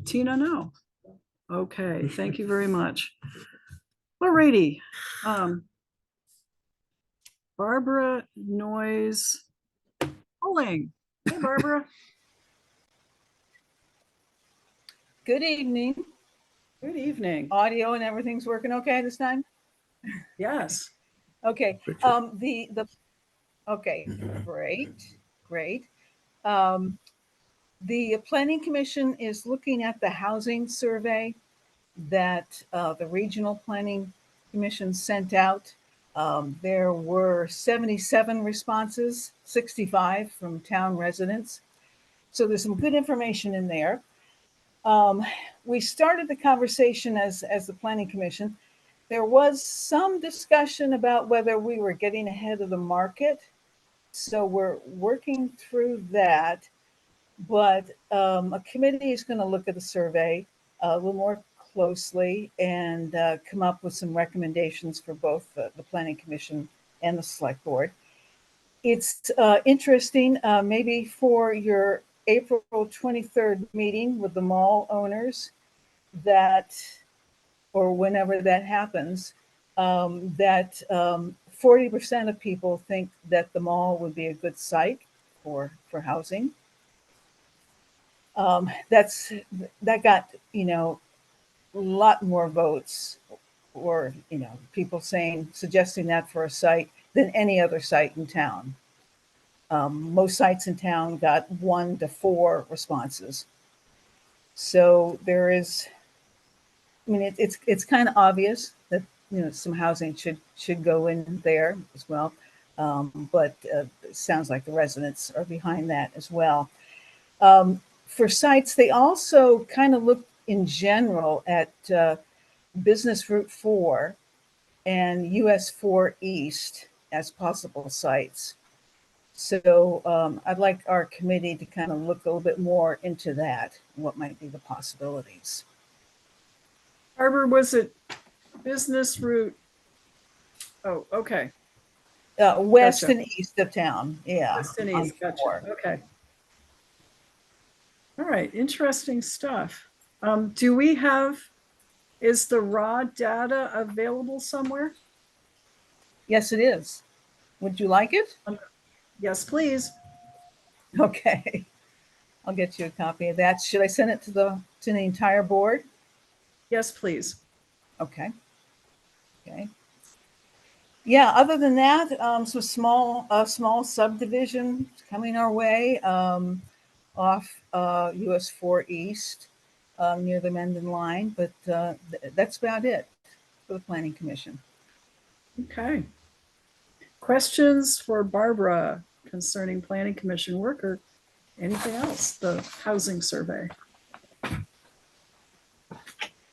Tina know? Okay, thank you very much. Alrighty. Barbara Noyes Polling. Hey, Barbara. Good evening. Good evening. Audio and everything's working okay this time? Yes. Okay, okay, great. The Planning Commission is looking at the housing survey that the Regional Planning Commission sent out. There were 77 responses, 65 from town residents. So there's some good information in there. We started the conversation as the Planning Commission. There was some discussion about whether we were getting ahead of the market. So we're working through that. But a committee is going to look at the survey a little more closely and come up with some recommendations for both the Planning Commission and the Select Board. It's interesting, maybe for your April 23rd meeting with the mall owners, that, or whenever that happens, that 40% of people think that the mall would be a good site for housing. That got, a lot more votes, or, people suggesting that for a site than any other site in town. Most sites in town got 1 to 4 responses. So there is, it's kind of obvious that, some housing should go in there as well. But it sounds like the residents are behind that as well. For sites, they also kind of look in general at Business Route 4 and US 4 East as possible sites. So I'd like our committee to kind of look a little bit more into that, what might be the possibilities. Barbara, was it Business Route? Oh, okay. West Gotcha. and east of town, yeah. West and on east, gotcha. 4. Okay. All right, interesting stuff. Do we have, is the raw data available somewhere? Yes, it is. Would you like it? Yes, please. Okay. I'll get you a copy of that. Should I send it to the entire board? Yes, please. Okay. Okay. Yeah, other than that, some small subdivision coming our way off US 4 East near the Mendon line, but that's about it for the Planning Commission. Okay. Questions for Barbara concerning Planning Commission work or anything else, the housing survey?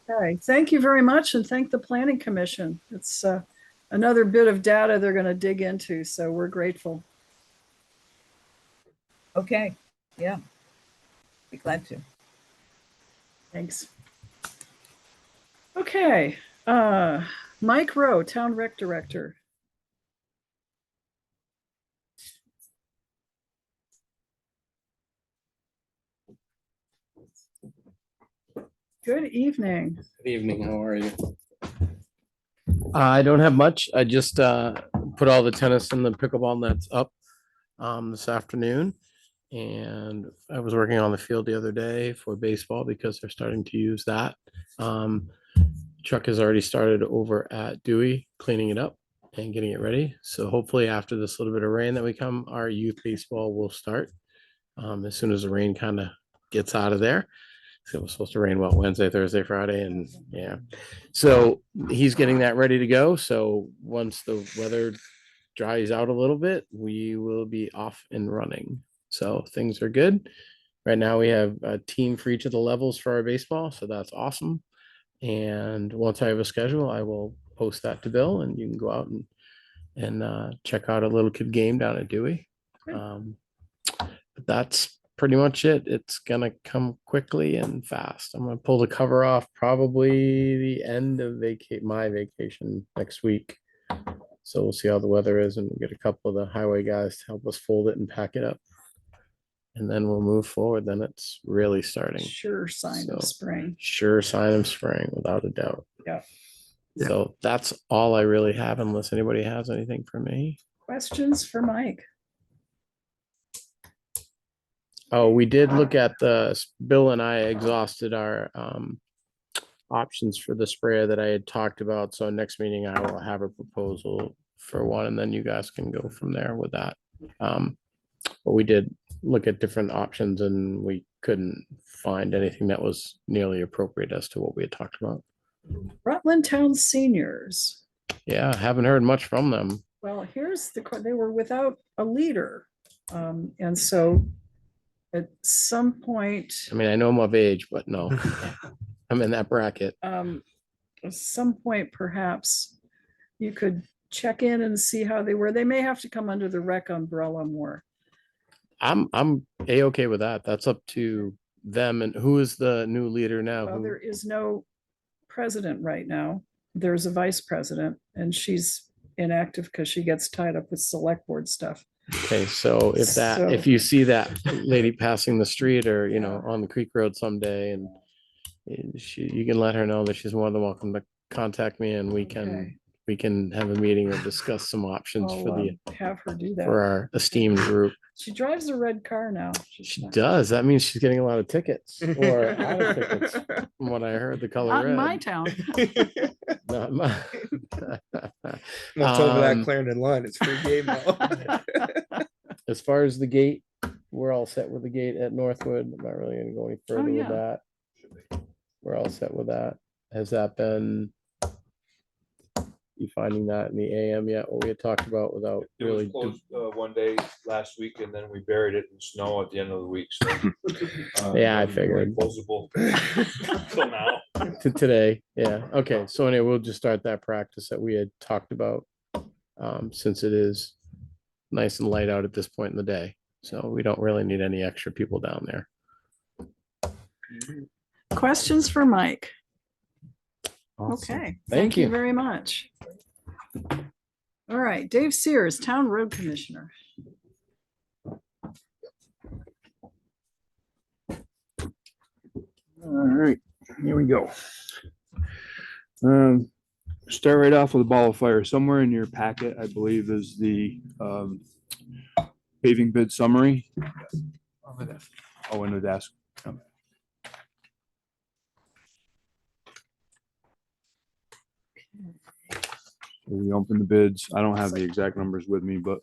Okay, thank you very much, and thank the Planning Commission. It's another bit of data they're going to dig into, so we're grateful. Okay, yeah, be glad to. Thanks. Okay, Mike Rowe, Town Rec Director. Good evening. Good evening. How are you? I don't have much. I just put all the tennis and the pickleball nets up this afternoon. And I was working on the field the other day for baseball because they're starting to use that. Chuck has already started over at Dewey cleaning it up and getting it ready. So hopefully after this little bit of rain that we come, our youth baseball will start as soon as the rain kind of gets out of there. So it was supposed to rain Wednesday, Thursday, Friday, and yeah. So he's getting that ready to go. So once the weather dries out a little bit, we will be off and running. So things are good. Right now we have a team for each of the levels for our baseball. So that's awesome. And once I have a schedule, I will post that to Bill and you can go out and check out a little kid game down at Dewey. But that's pretty much it. It's gonna come quickly and fast. I'm gonna pull the cover off probably the end of my vacation next week. So we'll see how the weather is and we'll get a couple of the highway guys to help us fold it and pack it up. And then we'll move forward. Then it's really starting. Sure sign of spring. Sure sign of spring, without a doubt. Yeah. So that's all I really have unless anybody has anything for me. Questions for Mike? Oh, we did look at Bill and I exhausted our options for the sprayer that I had talked about. So next meeting I will have a proposal for one and then you guys can go from there with that. But we did look at different options and we couldn't find anything that was nearly appropriate as to what we had talked about. Rutland Town Seniors. Yeah, haven't heard much from them. Well, here's they were without a leader. And so at some point, I mean, I know I'm of age, but no, I'm in that bracket. at some point, perhaps you could check in and see how they were. They may have to come under the rec umbrella more. I'm a-okay with that. That's up to them. And who is the new leader now? Well, Who- there is no president right now. There's a vice president and she's inactive because she gets tied up with select board stuff. Okay, so if you see that lady passing the street or, you know, on the Creek Road someday and you can let her know that she's more than welcome to contact me and we can have a meeting or discuss some options for Have her do for that. our esteemed group. She drives a red car now. She does. That means she's getting a lot of tickets or out of tickets from what I heard, the color Not red. in my town. Not my. Once over that Clarendon line, it's free game now. As far as the gate, we're all set with the gate at Northwood. I'm not really gonna go any further with that. We're all set with that. Has that been you finding that in the AM yet? What we had talked about without It really. was closed one day last week and then we buried it in snow at the end of the week. So, Yeah, I figured. Closable till now. To today, yeah, okay, so anyway, we'll just start that practice that we had talked about. Since it is nice and light out at this point in the day, so we don't really need any extra people down there. Questions for Mike? Awesome. Okay, Thank you. very much. All right, Dave Sears, Town Road Commissioner. All right, here we go. Start right off with a ball of fire. Somewhere in your packet, I believe, is the paving bid summary. Oh, in the desk. We opened the bids. I don't have the exact numbers with me, but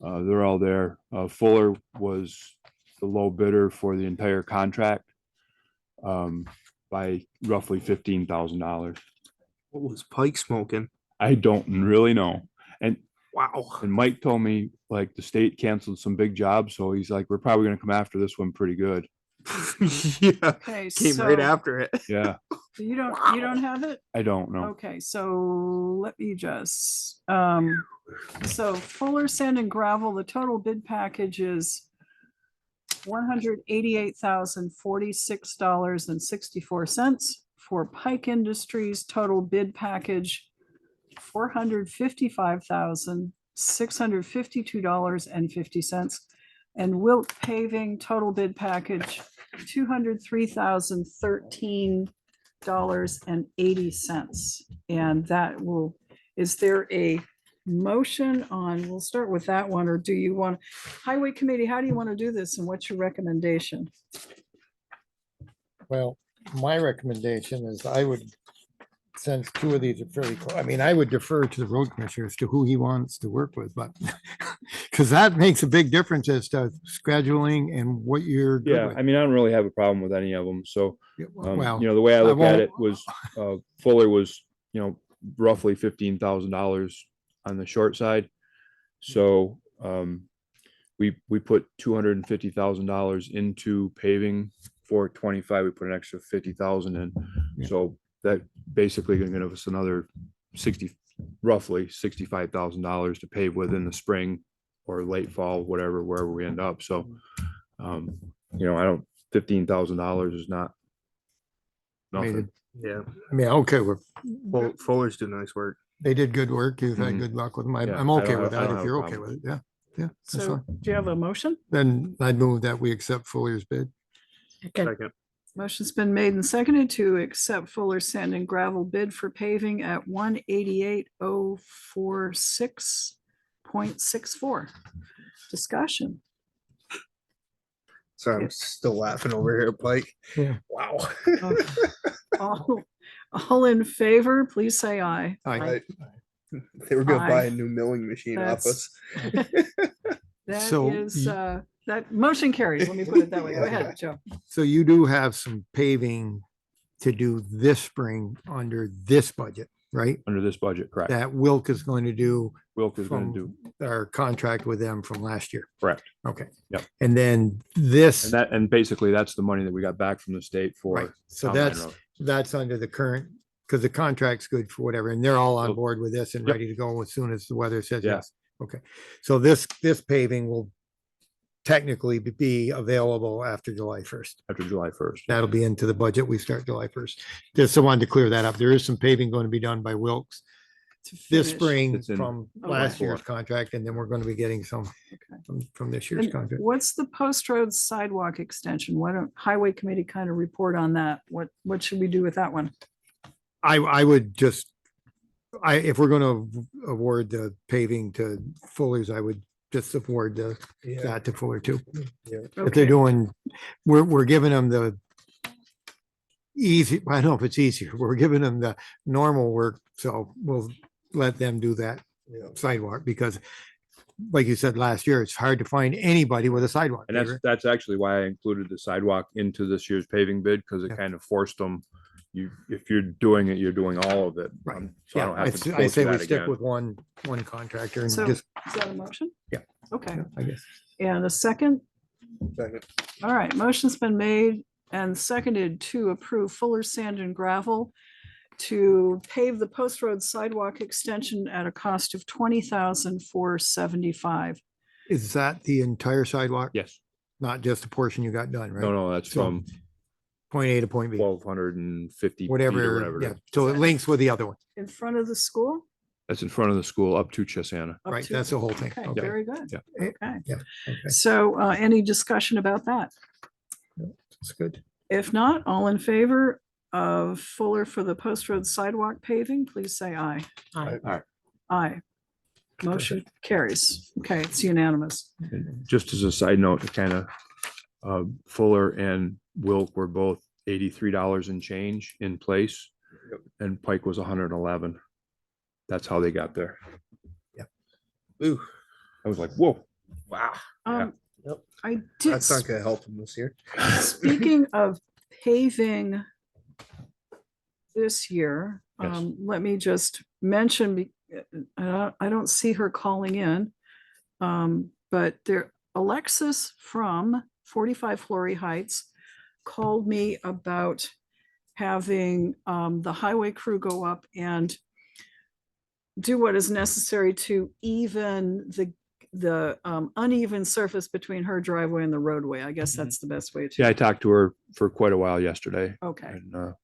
they're all there. Fuller was the low bidder for the entire contract by roughly $15,000. What was Pike smoking? I don't really know. And wow. And Mike told me like the state canceled some big jobs, so he's like, we're probably gonna come after this one pretty good. Yeah. Okay, Came right so- after it. Yeah, You don't have it? I don't know. Okay, so let me just, so Fuller Sand and Gravel, the total bid package is $188,046.64. For Pike Industries, total bid package, $455,652.50. And Wilt Paving, total bid package, $203,013.80. And that will, is there a motion on, we'll start with that one, or do you want, Highway Committee, how do you want to do this and what's your recommendation? Well, my recommendation is I would, since two of these are fairly, I mean, I would defer to the road commissioner as to who he wants to work with, but because that makes a big difference as to scheduling and what you're. good Yeah, with. I mean, I don't really have a problem with any of them, so, well, you know, the way I I look at won't- it was, Fuller was, you know, roughly $15,000 on the short side. So, we put $250,000 into paving for 25, we put an extra 50,000 in. Yeah. So that basically gonna give us another roughly $65,000 to pave with in the spring or late fall, whatever, wherever we end up. So, you know, $15,000 is not nothing. Yeah. I mean, okay, Well, Fuller's do nice work. they did good work. You've had Mhm. good luck with them. Yeah, I'm I okay don't with have- I that don't if have a you're okay problem. with it. Yeah, yeah. that's So fine. do you have a motion? Then I'd move that we accept Fuller's bid. Second. Motion's been made and seconded to accept Fuller Sand and Gravel bid for paving at 188,046.64. Discussion. So I'm still laughing over here, Pike. Yeah. Wow. All in favor, please say aye. They were gonna buy Aye. a new milling machine off us. That So is, y- that motion carries. Let me put it that way. Go ahead, Joe. So you do have some paving to do this spring under this budget, right? Under this budget, correct. That Wilk is going to do Wilk is from going to do, our contract with them from last year. correct. Okay. Yep. And then this, And that, and basically that's the money that we got back from the state right, for. so Town Line that's, Road. that's under the current, because the contract's good for whatever, and they're all on Yep. board with this and Yep. ready to go as soon as the weather says Yeah. yes. Okay, so this paving will technically be available after July 1st. After July 1st. That'll be into the budget. We start July 1st. Just so wanted to clear that up. There is some paving going to be done by Wilkes To this finish. spring It's in- from Okay. last year's contract, and then we're going to be getting some from this year's And contract. what's the post road sidewalk extension? Why don't highway committee kind of report on that? What should we do with that one? I would just, if we're going to award the paving to Fuller's, I would just award that to Fuller too. Yeah. If Okay. they're doing, we're giving them the easy, I don't know if it's easier. We're giving them the normal work, so we'll let them do that Yeah. sidewalk because like you said last year, it's hard to find anybody with a sidewalk. And that's, paver. that's actually why I included the sidewalk into this year's paving bid, because it Yeah. kind of forced them. If you're doing it, you're doing all of it. Right. So I Yeah, don't have to I go say through we that stick again. with one contractor and So just, is that a motion? Yeah. Okay. I guess. And a second? Second. All right, motion's been made and seconded to approve Fuller Sand and Gravel to pave the post road sidewalk extension at a cost of $20,475. Is that the entire sidewalk? Yes. Not just the portion you got done, right? No, that's So, from Point A to point B, 1,250 feet or whatever, whatever. it yeah, is. so it links with the other one, In front of the school? That's in front of the school up to Chisana. Up right? to- That's the whole thing. Okay, Okay. very good. Yeah. Okay. Yeah, okay, So any discussion about that? that's good. If not, all in favor of Fuller for the post road sidewalk paving, please say aye. Aye. Aye. Motion carries. Okay, it's unanimous. And just as a side note, kind of, Fuller and Wilk were both $83 and change in place. And Pike was 111. That's how they got there. Ooh, I was like, whoa. wow. I did, That's not gonna help them this year. speaking of paving this year, Yes. let me just mention, I don't see her calling in. But there, Alexis from 45 Flory Heights called me about having the highway crew go up and do what is necessary to even the uneven surface between her driveway and the roadway. I guess that's the best way to. Yeah, I talked to her for quite a while yesterday. Okay. And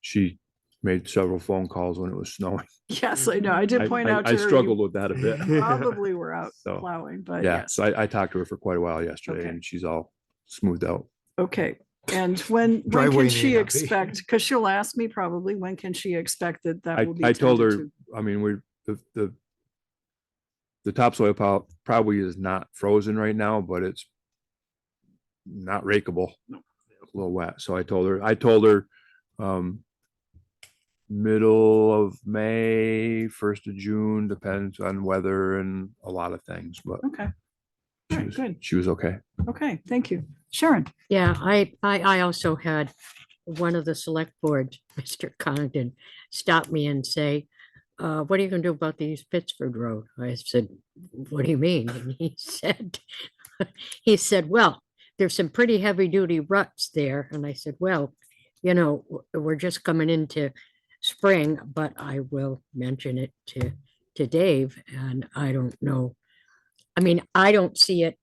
she made several phone calls when it was snowing. Yes, I know. I did point out to I her. you struggled with that a bit. Probably were out So, plowing, but Yeah, yes. so I talked to her for quite a while yesterday Okay. and she's all smoothed out. Okay. And when Driveway can may she not be. expect, because she'll ask me probably, when can she expect that that will be I told her, tended to? I mean, the topsoil probably is not frozen right now, but it's not rakeable. A little wet. So I told her, middle of May, 1st of June, depends on weather and a lot of things, but Okay. All right, good. she was okay. Okay, thank you. Sharon? Yeah, I also had one of the select board, Mr. Condon, stop me and say, what are you gonna do about the East Pittsford Road? I said, what do you mean? And he said, well, there's some pretty heavy duty ruts there. And I said, well, we're just coming into spring, but I will mention it to Dave, and I don't know. I mean, I don't see it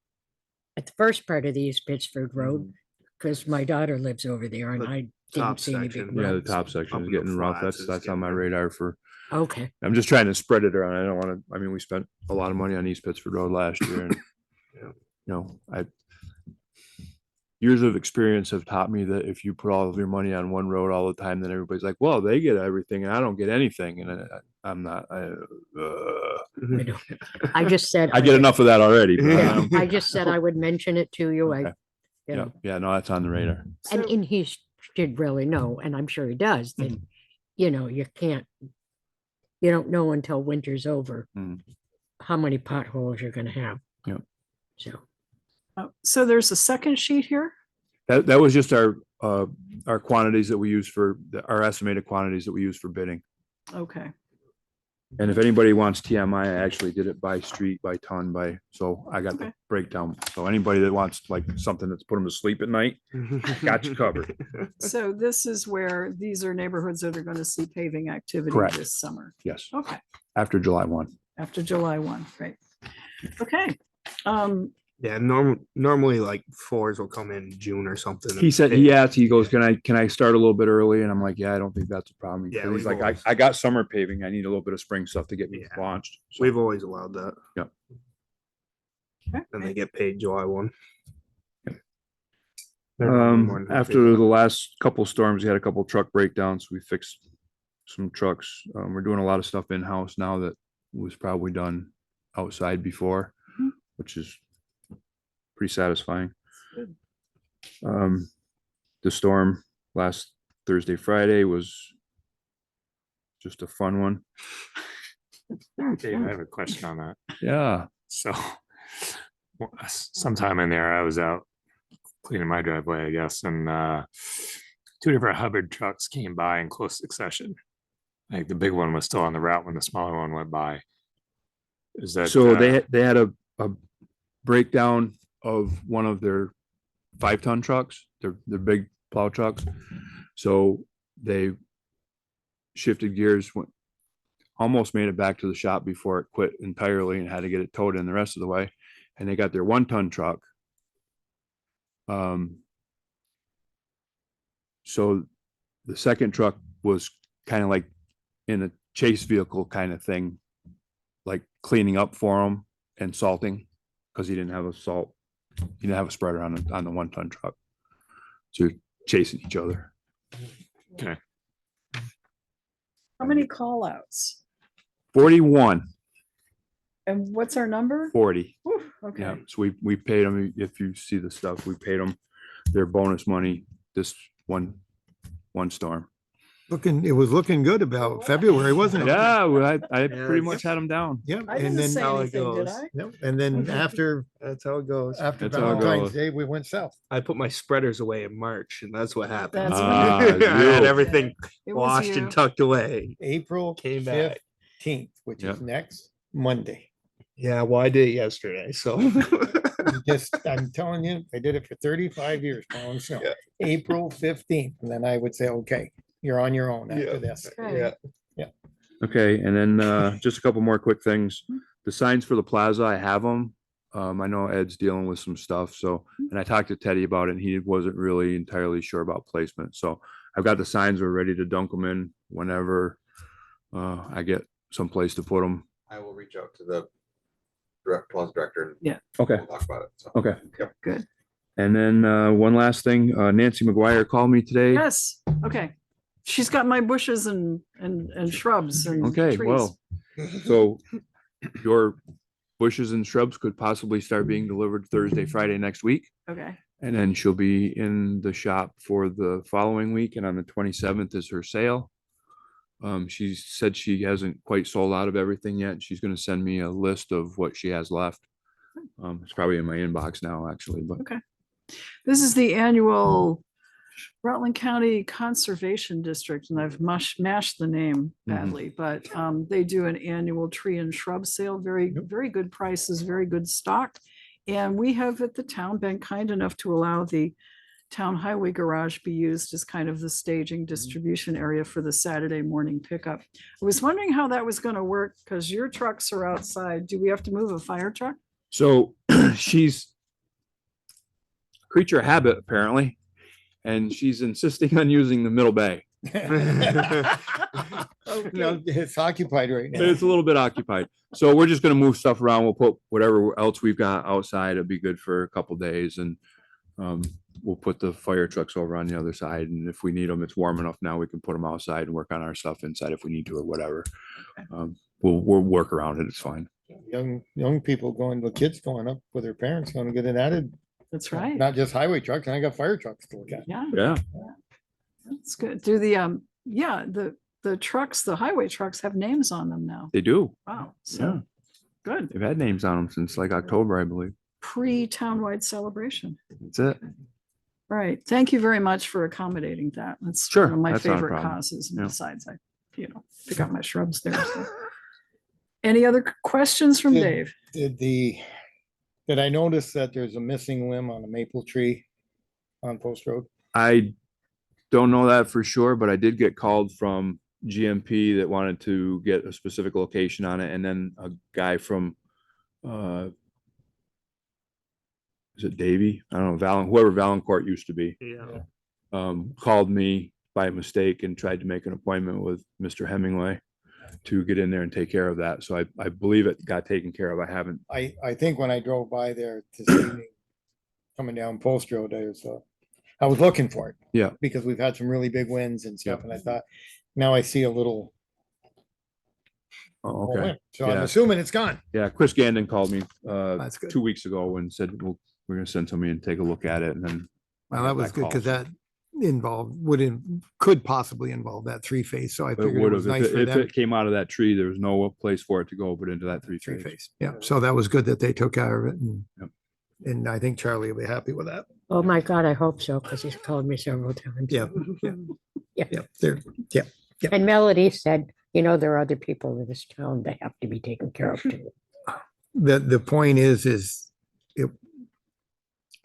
at the first part of the East Pittsford Road because my daughter lives over there and The I top didn't see any big section. Yeah, the ruts. top section Up is in the getting rough. flats is That's on my getting- radar for, Okay, I'm just trying to spread it around. I don't want to, I mean, we spent a lot of money on East Pittsford Road last year and, years of experience have taught me that if you put all of your money on one road all the time, then everybody's like, well, they get everything and I don't get anything. And I'm not, I know. I just said. I get enough of that already. but, Yeah, I just said I would mention it to you. Okay. You Yeah, know, yeah, no, that's on the radar. and he should really know, and I'm sure he does, that, you don't know until winter's over Mm. how many potholes you're gonna have. Yep. So, So there's a second sheet here? That was just our quantities that we use for, our estimated quantities that we use for bidding. Okay, And if anybody wants TMI, I actually did it by street, by ton, so I got the Okay. breakdown. So anybody that wants like something that's put them to sleep at night, got you covered. so this is where these are neighborhoods that are going to see paving activity Correct. this summer. Yes, Okay, after July 1. after July 1, right? Okay, Yeah, normally like floors will come in June or something. He said, he asked, he goes, can I start a little bit early? And I'm like, yeah, I don't think that's a problem. Yeah, Because he's we've like, always- I got summer paving. I need a little bit of spring stuff to get me Yeah. launched. So, We've always allowed that. Yep. And they get paid July 1. They're normally more than happy after with the that. last couple storms, we had a couple truck breakdowns. We fixed some trucks. We're doing a lot of stuff in-house now that was probably done outside before, Mhm. which is pretty satisfying. Good. The storm last Thursday, Friday was just a fun one. Dave, I have a question on that. Yeah. So sometime in there, I was out cleaning my driveway, I guess, and two different Hubbard trucks came by in close succession. Like the big one was still on the route when the smaller one went by. Is that So they had a breakdown of one of their 5-ton trucks, their big plow trucks. So they shifted gears, almost made it back to the shop before it quit entirely and had to get it towed in the rest of the way. And they got their 1-ton truck. So the second truck was kind of like in a chase vehicle kind of thing, like cleaning up for him and salting, because he didn't have a spreader on the 1-ton truck. So chasing each other. Okay. how many call outs? 41, And what's our number? 40. Whew, Yeah, okay, so we paid them, if you see the stuff, we paid them their bonus money this one storm. It was looking good about February, wasn't it? Yeah, well, I Yeah, pretty much had them down. Yeah, I and didn't then, say how it anything, did goes. I? yep, and then after That's how it goes. After That's how it Valentine's goes. Day, we went south. I put my spreaders away in March, and that's what happened. That's Ah, right. you. I had everything It was washed you. and tucked away. April Came back. 15th, which is Yep. next Monday. Yeah, well, I did it yesterday, so. I'm telling you, I did it for 35 years, plowing snow. Yeah. April 15th, and then I would say, okay, you're on your own after Yeah. this. Okay. Yeah. Okay, and then just a couple more quick things. The signs for the plaza, I have them. I know Ed's dealing with some stuff, so, and I talked to Teddy about it, and he wasn't really entirely sure about placement. So I've got the signs, we're ready to dunk them in whenever I get someplace to put them. I will reach out to the plaza director. And Yeah. Okay, we'll talk about it. So. okay. Good. And then one last thing, Nancy McGuire called me today. Yes, okay. She's got my bushes and shrubs and Okay, trees. well, so your bushes and shrubs could possibly start being delivered Thursday, Friday next week. Okay, And then she'll be in the shop for the following week, and on the 27th is her sale. She said she hasn't quite sold out of everything yet. She's gonna send me a list of what she has left. It's probably in my inbox now, actually, but okay. This is the annual Rutland County Conservation District, and I've mashed the name badly, but they do an annual tree and shrub sale, very good prices, very good stock. And we have at the town been kind enough to allow the town highway garage be used as kind of the staging distribution area for the Saturday morning pickup. I was wondering how that was gonna work, because your trucks are outside. Do we have to move a fire truck? so she's a creature of habit apparently, and she's insisting on using the middle bay. No, it's occupied right now. It's a little bit occupied. So we're just gonna move stuff around. We'll put whatever else we've got outside. It'll be good for a couple days, and we'll put the fire trucks over on the other side. And if we need them, it's warm enough now, we can put them outside and work on our stuff inside if we need to or whatever. We'll work around it. It's fine. Young people going, the kids going up with their parents going to get it added. That's right. Not just highway trucks, and I got fire trucks to look at. Yeah. Yeah. That's good. Do the, yeah, the trucks, the highway trucks have names on them now. They do. Wow. Yeah. So, good. They've had names on them since like October, I believe. pre-townwide celebration. That's it. Right. Thank you very much for accommodating that. That's Sure, one of my that's not a favorite problem. causes. And Yeah. besides, I, pick up my shrubs there. So. Any other questions from Dave? Did I notice that there's a missing limb on a maple tree on Post Road? I don't know that for sure, but I did get called from GMP that wanted to get a specific location on it. And then a guy from, is it Davy? I don't know, whoever Valancourt used to be, Yeah. called me by mistake and tried to make an appointment with Mr. Hemingway to get in there and take care of that. So I believe it got taken care of. I haven't. I think when I drove by there this evening, coming down Post Road, I was looking for it. Yeah. Because we've had some really big winds and stuff, Yeah. and I thought, now I see a little. Oh, okay. limb. So I'm Yeah. assuming it's gone. Yeah, Chris Gandon called me That's good. 2 weeks ago and said, well, we're gonna send somebody and take a look at it, and then. Well, that was good because that could possibly involve that three-phase. So I It figured it would was have, nice for if them. it came out of that tree, there was no place for it to go but into that three-phase. Three-phase. Yeah. So that was good that they took care of it. Yep. And I think Charlie will be happy with that. Oh, my God, I hope so, because he's called me several times. Yeah. Yeah. Yeah. There. Yeah. Yeah. And Melody said, there are other people in this town that have to be taken care of too. The point is it.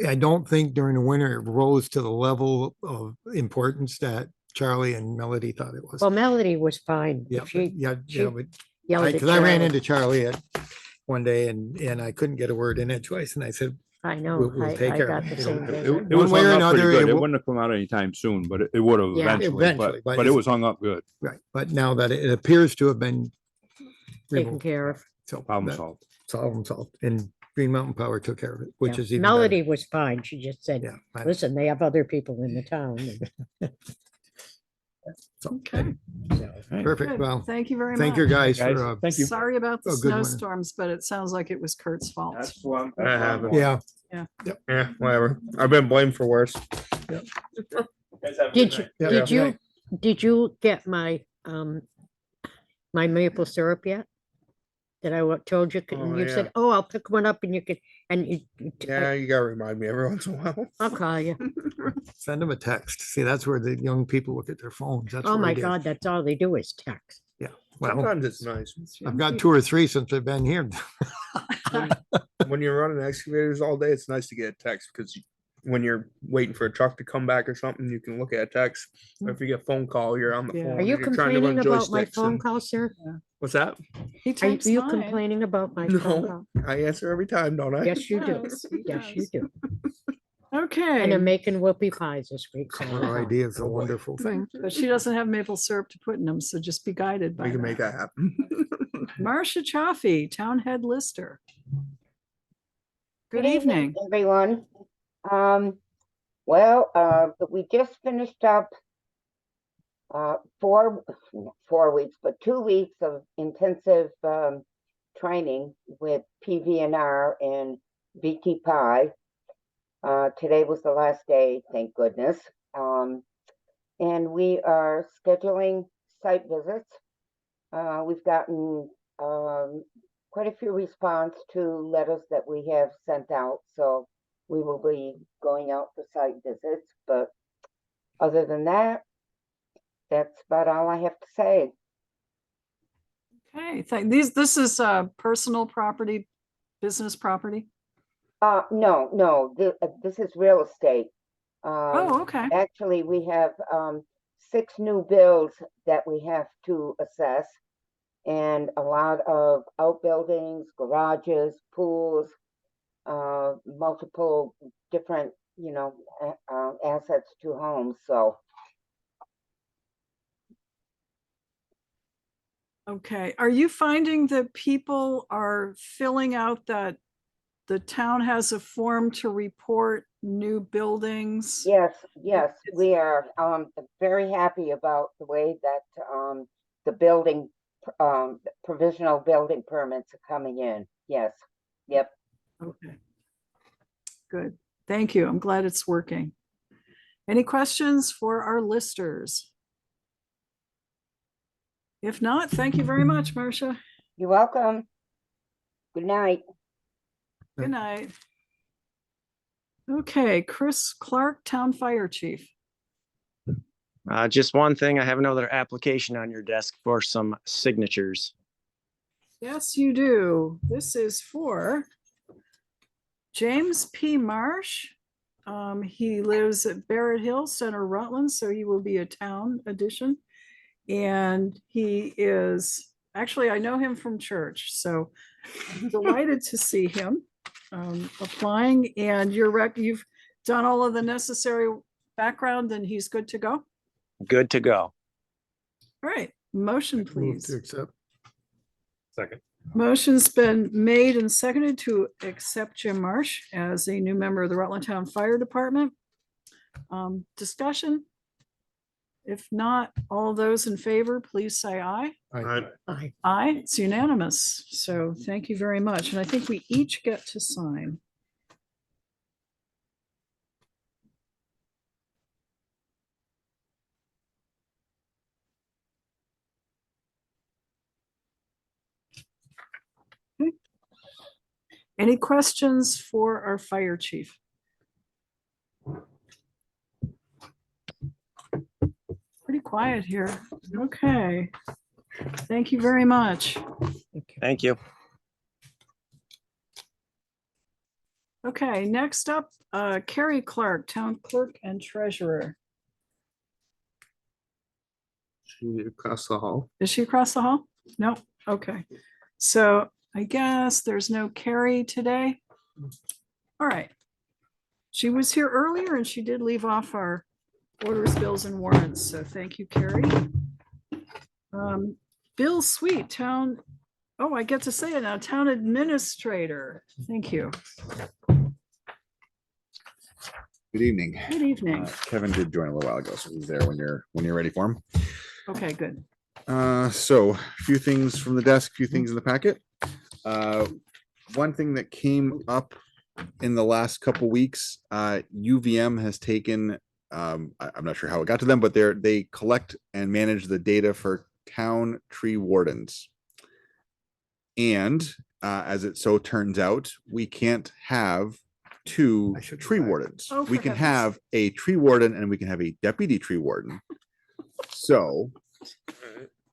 I don't think during the winter it rose to the level of importance that Charlie and Melody thought it was. Well, Melody was fine. Yeah, She- but yeah, she yeah, but yelled at because I ran Charlie. into Charlie one day and I couldn't get a word in edgewise, and I said, I know. we'll I take care got of the it. same It- vision. It was One way or hung up pretty another, good. it It wo- wouldn't have come out anytime soon, but it would have Yeah. eventually, Eventually, but but it it's- was hung up good. Right, but now that it appears to have been Taken removed, care of. so Problem that- solved. solved, and Green Mountain Power took care of it, which Yeah. is even better. Melody was fine. She just said, Yeah, I- listen, they have other people in the town. and- so, Okay. perfect. Good. Well, Thank you very much. thank you guys Guys, for, thank you. Sorry about the a good winter. snowstorms, but it sounds like it was Kurt's fault. That's one. I haven't. yeah. Yeah, whatever. I've been blamed for worse. Did you, Yeah. did Yeah. you, did you get my maple syrup yet? That I told you, and Oh, you yeah. said, oh, I'll pick one up and you could, and Yeah, you gotta remind me every once in a while. I'll call you. Send them a text. See, that's where the young people look at their phones. That's Oh, where my it is. God, that's all they do is text. Yeah. Well, Sometimes it's nice. I've got 2 or 3 since I've been here. When you're running excavators all day, it's nice to get a text because when you're waiting for a truck to come back or something, you can look at a text. Or if you get a phone call, you're on the Yeah. phone. Are you and you're trying to complaining run about my joysticks phone and- call, sir? What's that? He Are takes you mine. complaining about my phone No, call? I answer every time, don't I? Yes, you do. Yes, he Yes, you does. do. Okay. And I'm making whoopie pies this week. so- Our idea is a wonderful thing. But she doesn't have maple syrup to put in them, so just be guided by We can make that happen. Marcia Chioffi, Town Head Lister. Good Good evening. everyone. We just finished up 4 weeks, but 2 weeks of intensive training with PVNR and VT today was the last day, thank goodness. And we are scheduling site visits. We've gotten quite a few response to letters that we have sent out, so we will be going out for site visits. But other than that, that's about all I have to say. Okay, this is personal property, business property? No, this is real estate. Oh, okay. Actually, we have 6 new builds that we have to assess, and a lot of outbuildings, garages, pools, multiple different, assets to homes. So Okay, are you finding that people are filling out that the town has a form to report new buildings? yes, we are very happy about the way that the building provisional building permits are coming in. Yes, yep. Okay. Good, thank you. I'm glad it's working. Any questions for our listers? If not, thank you very much, Marcia. You're welcome. Good night. Good night. Okay, Chris Clark, Town Fire Chief. Just one thing, I have another application on your desk for some signatures. Yes, you do. This is for James P. Marsh. He lives at Barrett Hill Center, Rutland, so he will be a town addition. And he is, actually, I know him from church, so I'm delighted to see him applying. And you've done all of the necessary background and he's good to go? Good to go. All right, motion, Move please. to accept. Second. Motion's been made and seconded to accept Jim Marsh as a new member of the Rutland Town Fire Department. Discussion? If not, all those in favor, please say aye. Aye. Aye, it's unanimous. So thank you very much. And I think we each get to sign. Okay. Any questions for our fire chief? Pretty quiet here. Okay. Thank you very much. Thank you. Okay, next up, Carrie Clark, Town Clerk and Treasurer. She across the hall. Is she across the hall? No, okay. So I guess there's no Carrie today. All right. She was here earlier and she did leave off our orders, bills and warrants. So thank you, Carrie. Bill Sweet, town, oh, I get to say it now, Town Administrator. Thank you. Good evening. Good evening. Kevin did join a little while ago, so he's there when you're ready for him. Okay, good. So a few things from the desk, a few things in the packet. One thing that came up in the last couple weeks, UVM has taken, I'm not sure how it got to them, but they collect and manage the data for town tree wardens. And as it so turns out, we can't have two tree wardens. Oh, we for can heavens. have a tree warden and we can have a deputy tree warden. So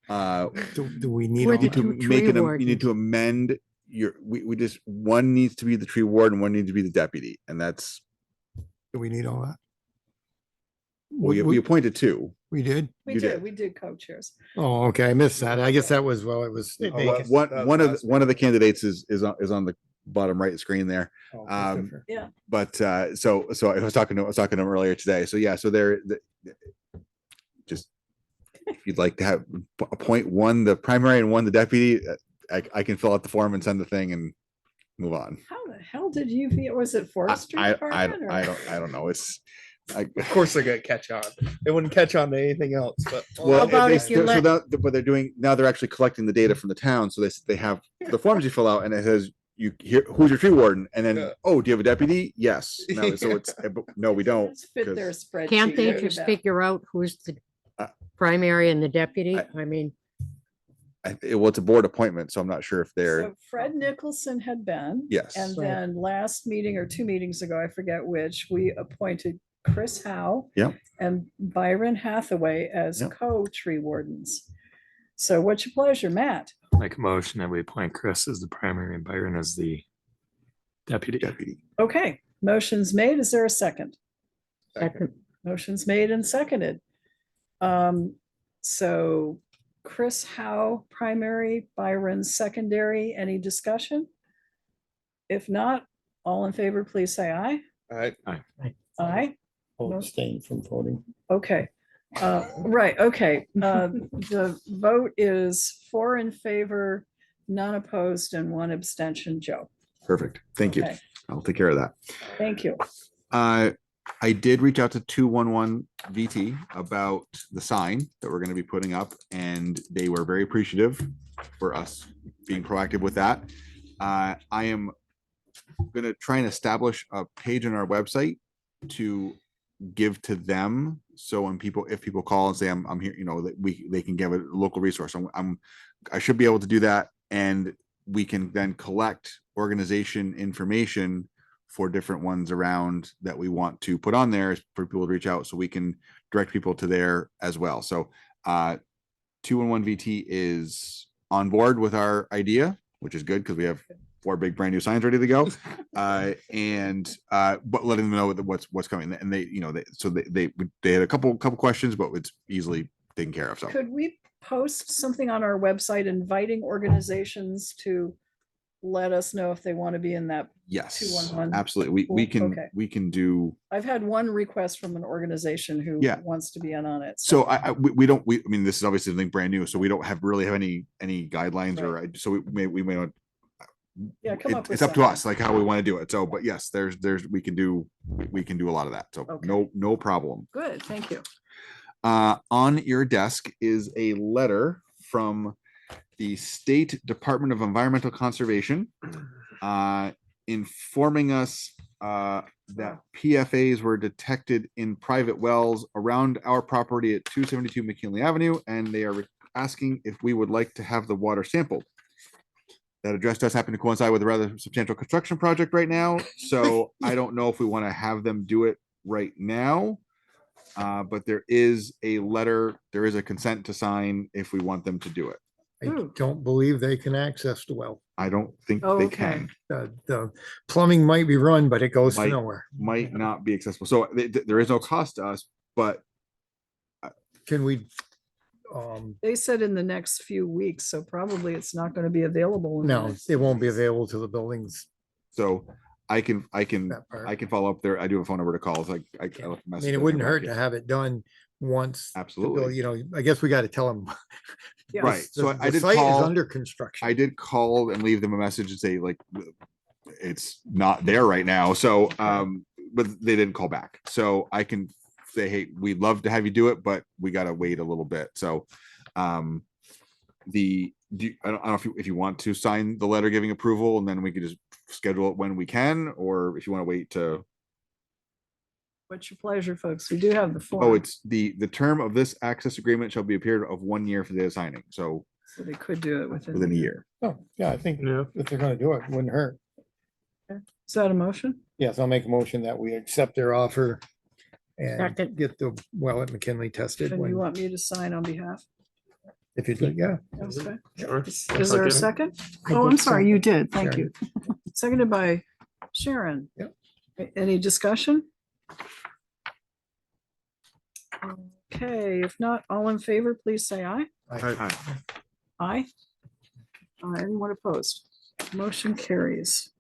Do we need We're all the that? two tree you need wardens. to amend your, we just, one needs to be the tree warden, one needs to be the deputy, and that's, Do we need all that? we appointed two. We did? We You did, did. we did co-chairs. Oh, okay, I missed that. I guess that was, well, it was. One of the candidates is on the bottom right screen there. Yeah. But so I was talking to him earlier today. So yeah, so just if you'd like to have appoint one the primary and one the deputy, I can fill out the form and send the thing and move on. How the hell did you, was it Forestry I Department? or- don't know. It's Of course they're gonna catch on. They wouldn't catch on to anything else, but well, about if you let- but they're doing now. They're actually collecting the data from the town, so they have the forms you fill out, and it says you here who's your tree warden, and then Yeah. oh, do you have a deputy? Yes. No, so it's no, we don't. Let's fit their 'cause spreadsheet. Can't they Look at just that. figure out who's the Uh, primary and the deputy? I mean, well, it's a board appointment, so I'm not sure if they're So Fred Nicholson had been. Yes. And Right. then last meeting or 2 meetings ago, I forget which, we appointed Chris Howe Yep. and Byron Hathaway as Yep. co-tree wardens. So what's your pleasure, Matt? Make a motion that we appoint Chris as the primary and Byron as the deputy. Okay, motion's made. Is there a second? second, Motion's made and seconded. So Chris Howe, primary, Byron, secondary. Any discussion? If not, all in favor, please say aye. I Aye. Abstain from voting. Okay, right, okay. The vote is 4 in favor, none opposed, and 1 abstention. Joe, perfect. Thank you. Okay. I'll take care of that. thank you. I did reach out to 211 VT about the sign that we're going to be putting up, and they were very appreciative for us being proactive with that. I am going to try and establish a page on our website to give to them. So when if people call and say I'm here, that they can give a local resource. I should be able to do that, and we can then collect organization information for different ones around that we want to put on there for people to reach out, so we can direct people to there as well. So 211 VT is on board with our idea, which is good because we have 4 big brand new signs ready to go. But letting them know what's coming, and they, you know, they had a couple questions, but it's easily taken care of. So Could we post something on our website inviting organizations to let us know if they want to be in that? yes, 211? absolutely. We Okay. can do. I've had one request from an organization who Yeah. wants to be in on it. So I mean, this is obviously something brand new, so we don't really have any guidelines, or so we may not. Yeah, come up with It's up to something. us, like how we want to do it. So, but yes, we can do a lot of that. So Okay. no problem. Good, thank you. On your desk is a letter from the State Department of Environmental Conservation, informing us that PFAs were detected in private wells around our property at 272 McKinley Avenue, and they are asking if we would like to have the water sampled. That address does happen to coincide with a rather substantial construction project right now, so I don't know if we want to have them do it right now. But there is a letter, there is a consent to sign if we want them to do it. I don't believe they can access the well. I don't think Oh, they okay. can. The plumbing might be run, but it goes to Might- nowhere. Might not be accessible. So there is no cost to us, but Can we, They said in the next few weeks, so probably it's not going to be available. in the no, next it few won't be weeks. available to the buildings. so I can That part. follow up there. I do have a phone number to call. So I left a I message. mean, it I wouldn't can hurt back to in. have it done once. the Absolutely. bill- You know, I guess we got to tell them. Yeah. Right. So I The did site is call. under construction. I did call and leave them a message and say, like, it's not there right now. So but they didn't call back. So I can say, hey, we'd love to have you do it, but we gotta wait a little bit. So I don't know if you want to sign the letter giving approval, and then we could just schedule it when we can, or if you want to wait to. What's your pleasure, folks? We do have the form. Oh, it's the term of this access agreement shall be a period of 1 year for the signing. So So they could do it within a the year. Oh, yeah, I think if they're gonna do it, it wouldn't hurt. Is that a motion? Yes, I'll make a motion that we accept their offer and Second. get the well at McKinley tested. And you when- want me to sign on behalf? If you do, yeah. Okay. Sure. Is there a second? I Oh, did I'm sorry, you second. did. Thank you. Seconded by Sharon. Yep. Any discussion? Okay, if not, all in favor, please say aye. Aye. Aye. Anyone opposed? Motion carries.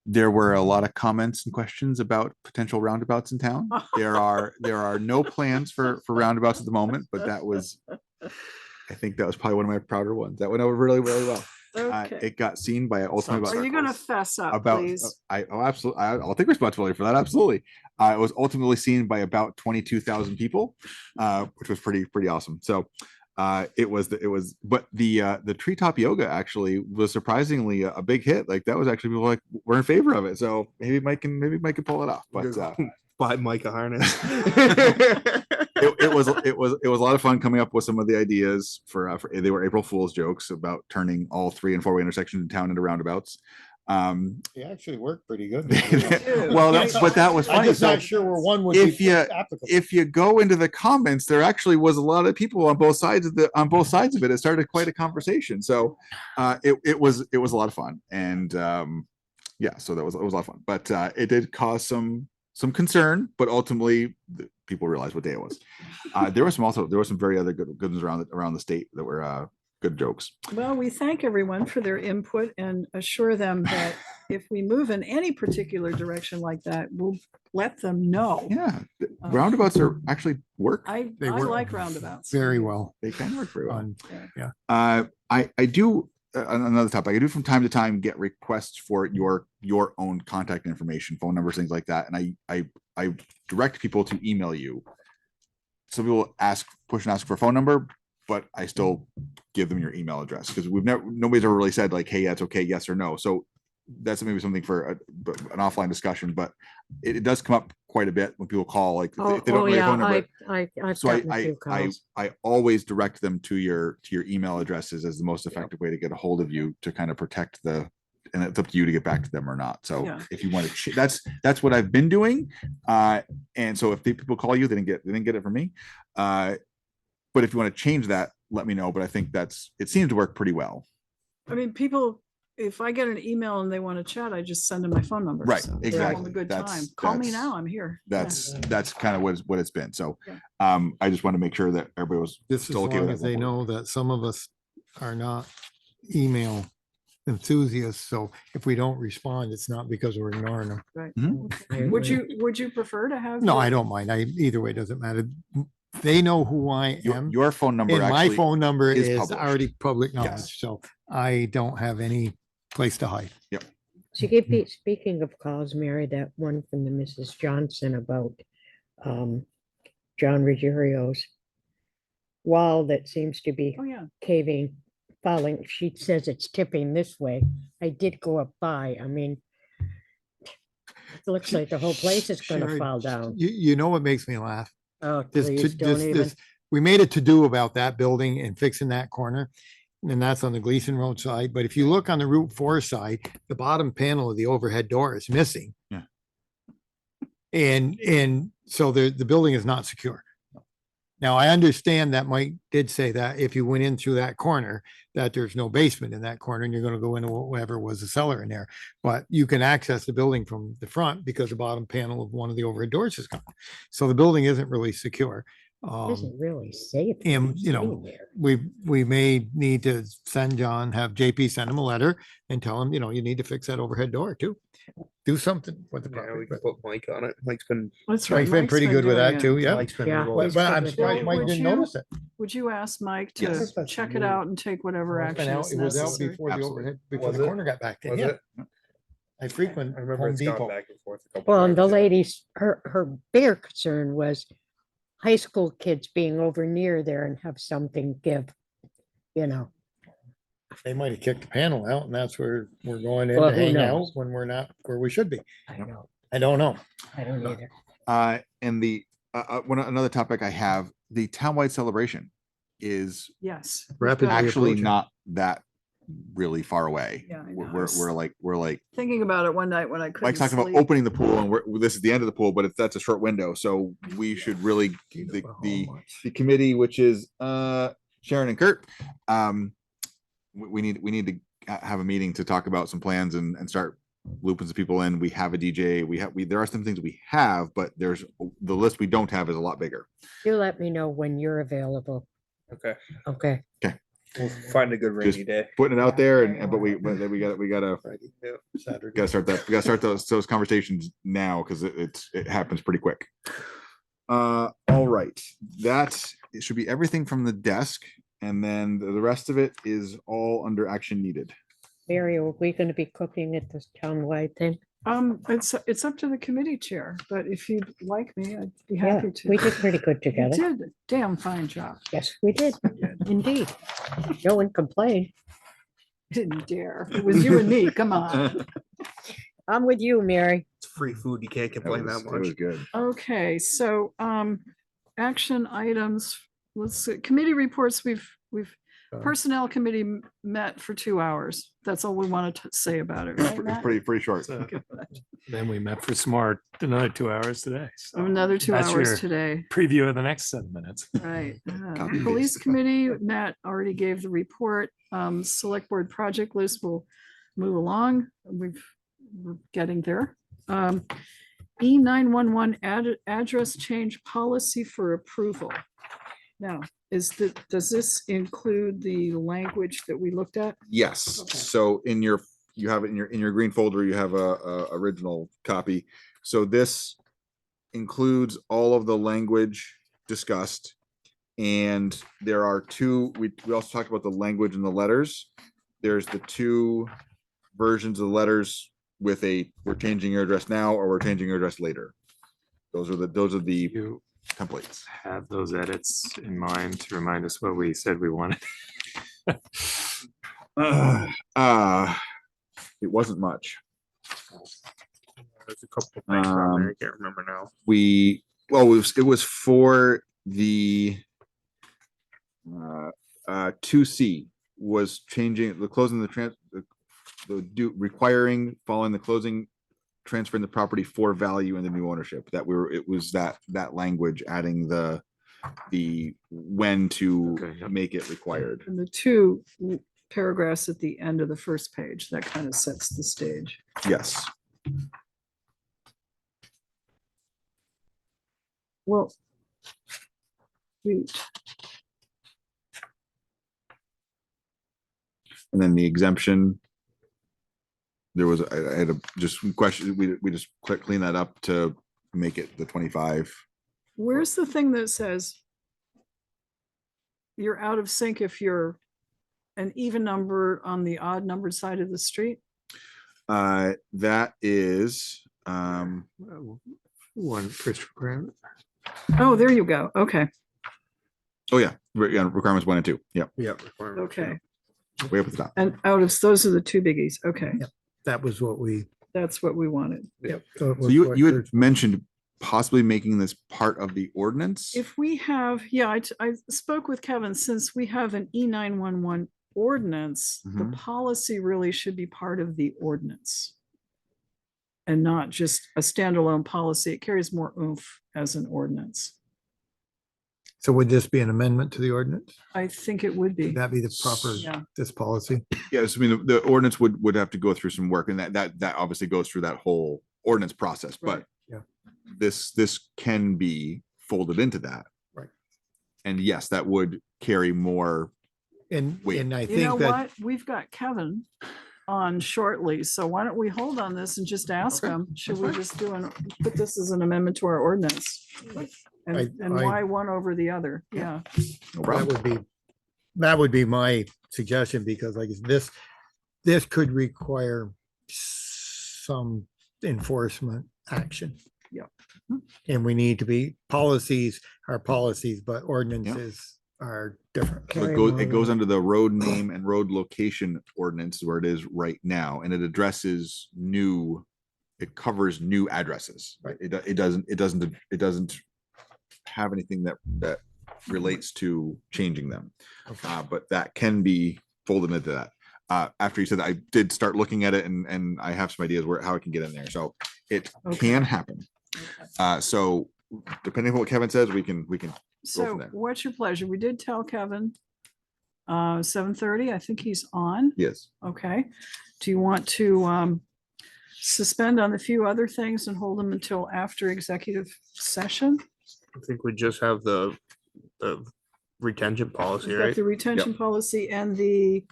There were a lot of comments and questions about potential roundabouts in town. There are no plans for roundabouts at the moment, but I think that was probably one of my prouder ones. That went over really, really well. Okay. It got seen by ultimately Are you gonna fess up, about please? absolutely, I'll take responsibility for that. Absolutely. It was ultimately seen by about 22,000 people, which was pretty awesome. So but the treetop yoga actually was surprisingly a big hit. Like that was actually people like were in favor of it. So maybe Mike can pull it off. But buy Mike a harness. it was a lot of fun coming up with some of the ideas for they were April Fool's jokes about turning all 3 and 4-way intersections in town into roundabouts. They actually worked pretty good. Well, but that was funny. I'm just So not sure where one would be applicable. if you go into the comments, there actually was a lot of people on both sides of it. It started quite a conversation. So it was a lot of fun, and yeah, so it was a lot of fun. But it did cause some concern, but ultimately people realized what day it was. There were some very other good ones around the state that were good jokes. Well, we thank everyone for their input and assure them that if we move in any particular direction like that, we'll let them know. Yeah, roundabouts are actually work. I work like roundabouts. Very well. They can work very well. Yeah. I do another topic. I do from time to time get requests for your own contact information, phone numbers, things like that, and I direct people to email you. Some people push and ask for a phone number, but I still give them your email address because nobody's ever really said like, hey, yeah, it's okay, yes or no. So that's maybe something for an offline discussion, but it does come up quite a bit when people call, like if they don't know your phone number. I've So gotten a few calls. I always direct them to your email addresses as the most effective way to get a hold of you to kind of protect and it's up to you to get back to them or not. So Yeah. if you want to, that's what I've been doing. And so if people call you, they didn't get it from me. But if you want to change that, let me know. But I think it seems to work pretty well. I mean, people, if I get an email and they want to chat, I just send them my phone number. Right, so tell them exactly. A good That's- time. Call me that's- now. I'm here. That's kind of what it's been. So Yeah. I just want to make sure that everybody was This is as still okay with long as that. they know that some of us are not email enthusiasts. So if we don't respond, it's not because we're ignoring them. Right. Mhm. Would you prefer to have? No, your- I don't mind. Either way, doesn't matter. They know who I am. Your phone number And my actually phone number is is published. already public Yes. knowledge, so I don't have any place to hide. Yep. Speaking of calls, Mary, that one from the Mrs. Johnson about John Ruggiero's wall that seems to be Oh, yeah. caving, falling. She says it's tipping this way. I did go up by. I mean, it looks like the whole place is going to Sherry, fall down. You know what makes me laugh? Oh, This, please don't even. we made a to-do about that building and fixing that corner. And that's on the Gleason Road side. But if you look on the Route 4 side, the bottom panel of the overhead door is missing. Yeah. And so the building is not secure. Now, I understand that Mike did say that if you went in through that corner, that there's no basement in that corner and you're going to go into whatever was the cellar in there. But you can access the building from the front because the bottom panel of one of the overhead doors is gone. So the building isn't really secure. Doesn't really say it. And, you know, we may need to send John, have JP send him a letter and tell him, you know, you need to fix that overhead door too. Do something with the Yeah, property. we can put Mike on it. Mike's been. That's right. Mike's been pretty good with that too, yeah. Mike's been Yeah. really- But I'm Bill, surprised Mike would didn't you- notice it. Would you ask Mike to Yes. check it out and take whatever It's been action out- is It was out necessary? before the Absolutely. overhead, before Was the it? corner got back in, Was yeah. it? I frequent I remember Home it's gone Depot. back and forth. a couple Well, and the times, yeah. ladies, her bigger concern was high school kids being over near there and have something give, you know. They might have kicked the panel out and that's where we're going in Well, to who hang out knows? when we're not where we should be. I don't know. I don't know. I don't either. And another topic I have, the townwide celebration is Yes. Rapidly actually approaching. not that really far away. Yeah, I know. We're like Thinking about it one night when I couldn't Mike's talking about sleep. opening the pool, and this is the end of the pool, but that's a short window, so we should really the committee, which is Sharon and Kurt. We need to have a meeting to talk about some plans and start looping some people in. We have a DJ. There are some things we have, but there's the list we don't have is a lot bigger. You let me know when you're available. Okay. Okay. We'll find a good rainy Just day. putting it out there, but we gotta Saturday. start that. We gotta start those conversations now because it happens pretty quick. All right, it should be everything from the desk, and then the rest of it is all under action needed. Mary, are we going to be cooking at this townwide thing? It's up to the committee chair, but if you'd like me, I'd be Yeah, happy to. we did pretty good You together. did a damn fine job. Yes, we did. Indeed. No one complained. Didn't dare. It was you and me. Come on. I'm with you, Mary. It's free food. You can't complain that It was much. good. Okay, so action items, let's see, committee reports, we've Personnel Committee met for 2 hours. That's all we wanted to say about it, right, It's Matt? pretty short. So, then we met for some more, another 2 hours today. So Another 2 that's hours your today. Preview of the next 7 minutes. Right. Copy and Police paste. Committee, Matt already gave the report. Select Board project list will move along. We're getting there. E911 address change policy for approval. Now, does this include the language that we looked at? Yes, Okay. so you have it in your green folder, you have a original copy. So this includes all of the language discussed. And there are two, we also talked about the language in the letters. There's the two versions of the letters with we're changing your address now, or we're changing your address later. Those are the You templates. have those edits in mind to remind us what we said we wanted. It wasn't much. There's a couple of things on there. I Um, can't remember now. it was for the 2C was changing the closing requiring following the closing, transferring the property for value in the new ownership. It was that language adding the when to make it required. And the two paragraphs at the end of the first page, that kind of sets the stage. Yes. Well, And then the exemption. There was, I had a just question, we just clean that up to make it the 25. where's the thing that says you're out of sync if you're an even number on the odd numbered side of the street? That is, One Christopher Grant. Oh, there you go. Okay, oh yeah, requirements 1 and 2. Yep. Yep. okay. Way up at the top. And those are the two biggies. Okay, That was what we. that's what we wanted. Yep. So you had mentioned possibly making this part of the ordinance. If we have, I spoke with Kevin, since we have an E911 ordinance, the policy really should be part of the ordinance and not just a standalone policy. It carries more oomph as an ordinance. So would this be an amendment to the ordinance? I think it would be. Would that be the proper, this policy? Yes, I mean, the ordinance would have to go through some work, and that obviously goes through that whole ordinance process, but Yeah. this can be folded into that. Right. And yes, that would carry more. And I You think know that. what? We've got Kevin on shortly, so why don't we hold on this and just ask him, should we just put this as an amendment to our ordinance? And why one over the other? Yeah. That would be my suggestion, because like this could require some enforcement action. Yeah. And we need to be, policies are policies, but ordinances are different. So it goes under the road name and road location ordinance where it is right now, and it addresses it covers new addresses. Right. It doesn't have anything that relates to changing them. But that can be folded into that. After you said that, I did start looking at it, and I have some ideas how it can get in there. So it can happen. So depending on what Kevin says, we can go So from there. what's your pleasure? We did tell Kevin 7:30. I think he's on. Yes. Okay. Do you want to suspend on the few other things and hold them until after executive session? I think we just have the retention policy, We've got right? the retention policy and the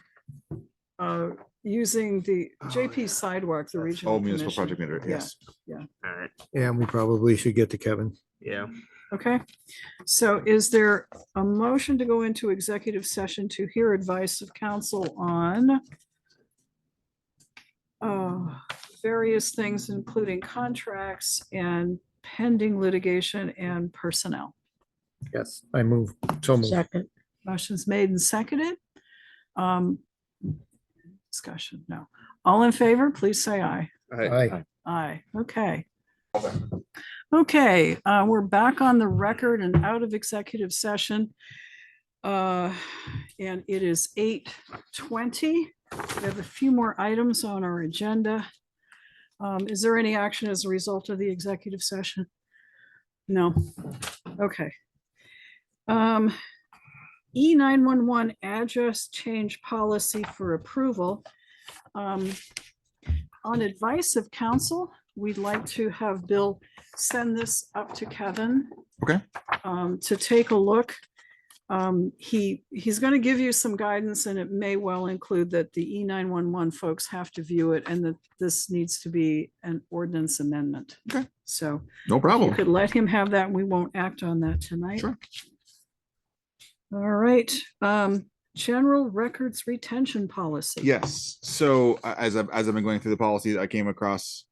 using the JP sidewalk, the regional. Municipal commission. project manager, yes. Yeah. All right. And we probably should get to Kevin. Yeah. Okay. So is there a motion to go into executive session to hear advice of counsel on various things, including contracts and pending litigation and personnel? Yes, I move. So move. Second. Motion's made and seconded. Discussion, no. All in favor, please say aye. Aye. Aye, okay. Okay, we're back on the record and out of executive session. And it is 8:20. We have a few more items on our agenda. Is there any action as a result of the executive session? No. Okay. E911 address change policy for approval. On advice of counsel, we'd like to have Bill send this up to Kevin. Okay. To take a look. He's going to give you some guidance, and it may well include that the E911 folks have to view it and that this needs to be an ordinance amendment. Okay. So No problem. you could let him have that. And we won't act on that tonight. Sure. All right. General records retention policy. Yes. So as I've been going through the policy, I came across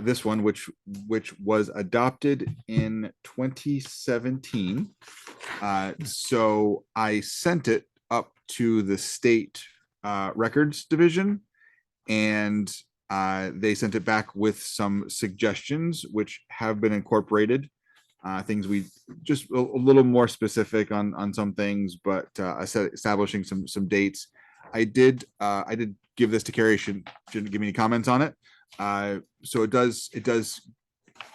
this one, which was adopted in 2017. So I sent it up to the state records division, and They sent it back with some suggestions, which have been incorporated. Things we just a little more specific on some things, but I said establishing some dates. I did give this to Carrie. Shouldn't give me any comments on it. So it does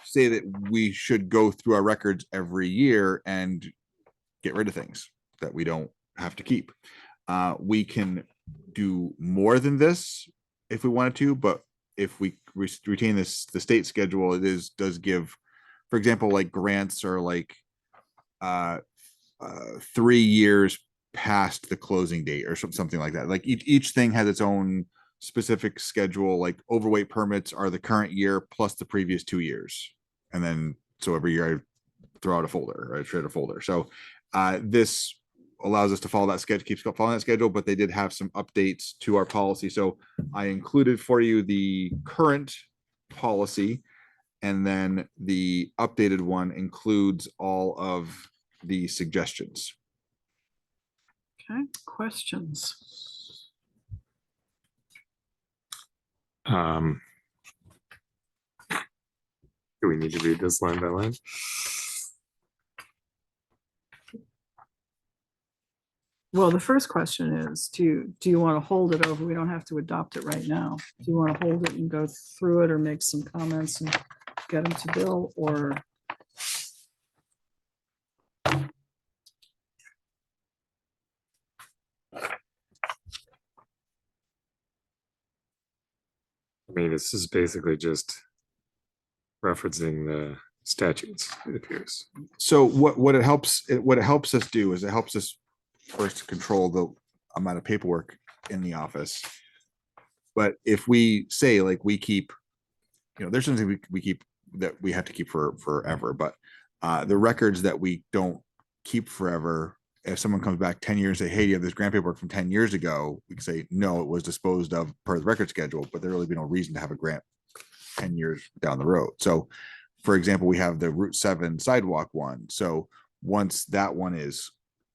say that we should go through our records every year and get rid of things that we don't have to keep. We can do more than this if we wanted to, but if we retain the state schedule, does give, for example, like grants are like 3 years past the closing date or something like that. Like each thing has its own specific schedule. Like overweight permits are the current year plus the previous 2 years, and then so every year I throw out a folder, or I shred a folder. So this allows us to follow that schedule, keeps following that schedule, but they did have some updates to our policy. So I included for you the current policy, and then the updated one includes all of the suggestions. Okay, questions? Do we need to read this line by line? Well, the first question is, do you want to hold it over? We don't have to adopt it right now. Do you want to hold it and go through it, or make some comments and get them to Bill, or? I mean, this is basically just referencing the statutes, it appears. So what it helps us do is it helps us first control the amount of paperwork in the office. But if we say, like, we keep, there's something we keep that we have to keep for forever, but the records that we don't keep forever, if someone comes back 10 years and say, hey, you have this grant paperwork from 10 years ago, we can say, no, it was disposed of per the record schedule, but there really be no reason to have a grant 10 years down the road. So for example, we have the Route 7 sidewalk one. So once that one is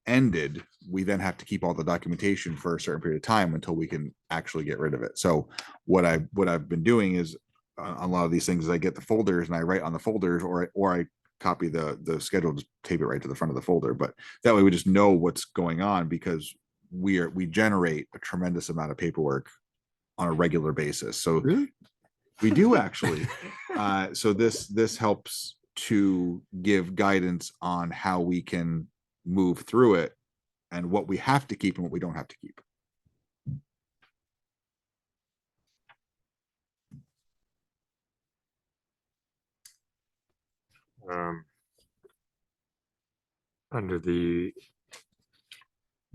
ended, we then have to keep all the documentation for a certain period of time until we can actually get rid of it. So what I've been doing is on a lot of these things is I get the folders and I write on the folders, or I copy the schedule, just tape it right to the front of the folder. But that way we just know what's going on, because we generate a tremendous amount of paperwork on a regular basis. So really? We do actually. So this helps to give guidance on how we can move through it and what we have to keep and what we don't have to keep. Under the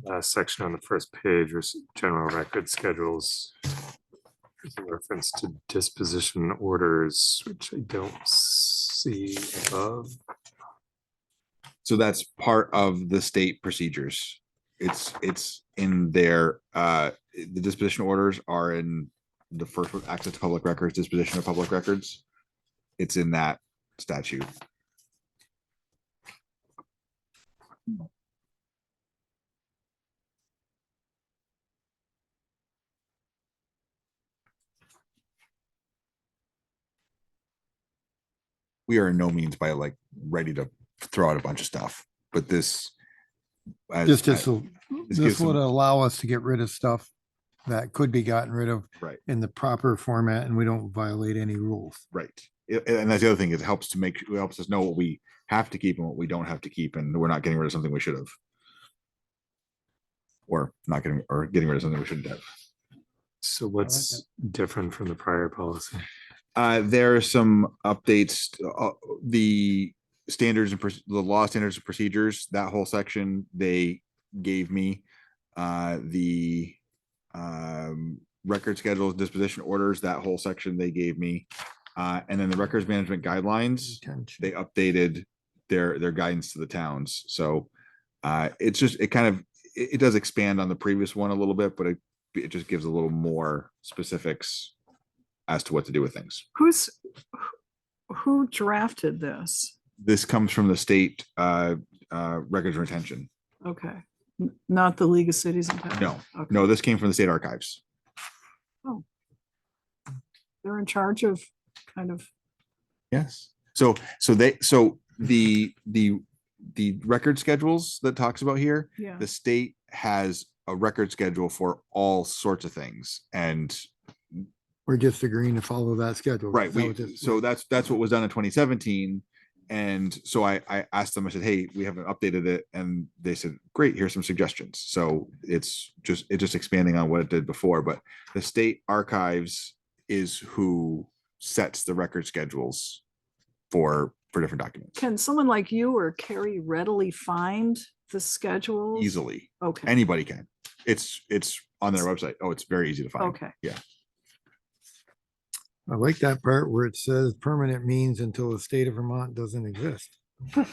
last section on the first page, was general record schedules. There's a reference to disposition orders, which I don't see above. So that's part of the state procedures. It's in there. The disposition orders are in the first one, access to public records, disposition of public records. It's in that statute. We are in no means by like ready to throw out a bunch of stuff, but this This would allow us to get rid of stuff that could be gotten rid of in the proper format, and we don't violate any rules. Right. And that's the other thing, is it helps us know what we have to keep and what we don't have to keep, and we're not getting rid of something we should have, or getting rid of something we shouldn't have. So what's different from the prior policy? There are some updates. The standards and the law, standards and procedures, that whole section they gave me. The record schedules, disposition orders, that whole section they gave me. And then the records management guidelines, they updated their guidance to the towns. So it's just, it does expand on the previous one a little bit, but it just gives a little more specifics as to what to do with things. Who drafted this? This comes from the state records retention. Okay, not the League of Cities and Towns? No, Okay. no, this came from the state archives. Oh. they're in charge of kind of, Yes. So the record schedules that talks about here, yeah. the state has a record schedule for all sorts of things. And We're just agreeing to follow that schedule. right, That was just- so that's what was done in 2017. And so I asked them, I said, hey, we haven't updated it. And they said, great, here's some suggestions. So it's just expanding on what it did before, but the state archives is who sets the record schedules for different documents Can someone like you or Carrie readily find the schedules? easily. Okay. Anybody can. It's on their website. Oh, it's very easy to find. Okay. Yeah. I like that part where it says permanent means until the state of Vermont doesn't exist. That's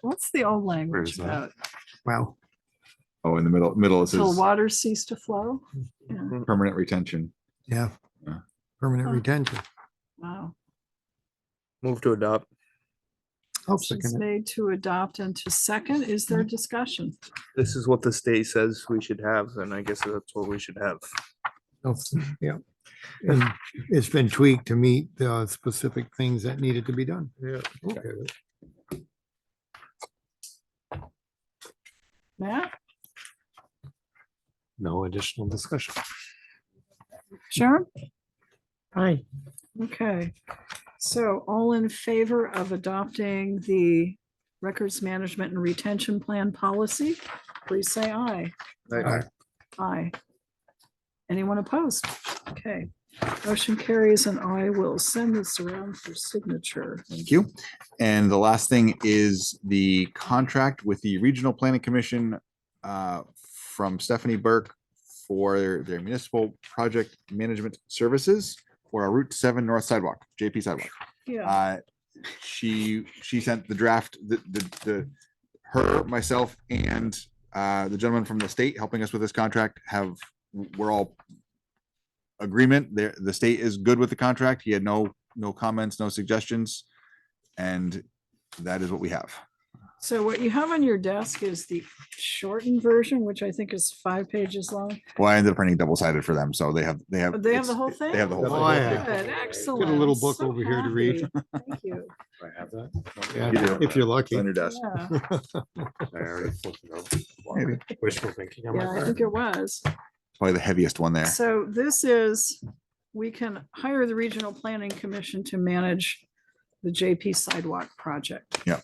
what's the old language is that? about? Wow. Oh, in the middle it Till says waters cease to flow? Yeah. permanent retention. Yeah. Yeah. Permanent Huh. retention. Wow. Move to adopt. I'll It's second it. made to adopt and to second. Is there discussion? This is what the state says we should have, and I guess that's what we should have. Oh, yeah. And it's been tweaked to meet the specific things that needed to be done. Yeah. Okay. Matt? No additional discussion. Sharon? Fine. Okay. So all in favor of adopting the records management and retention plan policy, please say aye. Aye. Aye. Anyone opposed? Okay. Motion carries and I will send this around for signature. Thank you. And the last thing is the contract with the Regional Planning Commission from Stephanie Burke for their municipal project management services for our Route 7 North Sidewalk, JP Sidewalk. Yeah. She sent the draft, her, myself, and the gentleman from the state helping us with this contract we're all agreement. The state is good with the contract. He had no comments, no suggestions, and that is what we have. So what you have on your desk is the shortened version, which I think is 5 pages long. Well, I ended up printing double-sided for them, so they have They have the whole thing? They have the whole Oh, thing. yeah. Good, excellent. Get a little book So over here to read. happy. Thank you. Do I have that? Yeah, You do. if you're lucky. It's on your desk. Yeah, I already flipped it over. Maybe. Wishful thinking on my yeah, I part. think it was. Probably the heaviest one there. So this is, we can hire the Regional Planning Commission to manage the JP sidewalk project. Yep.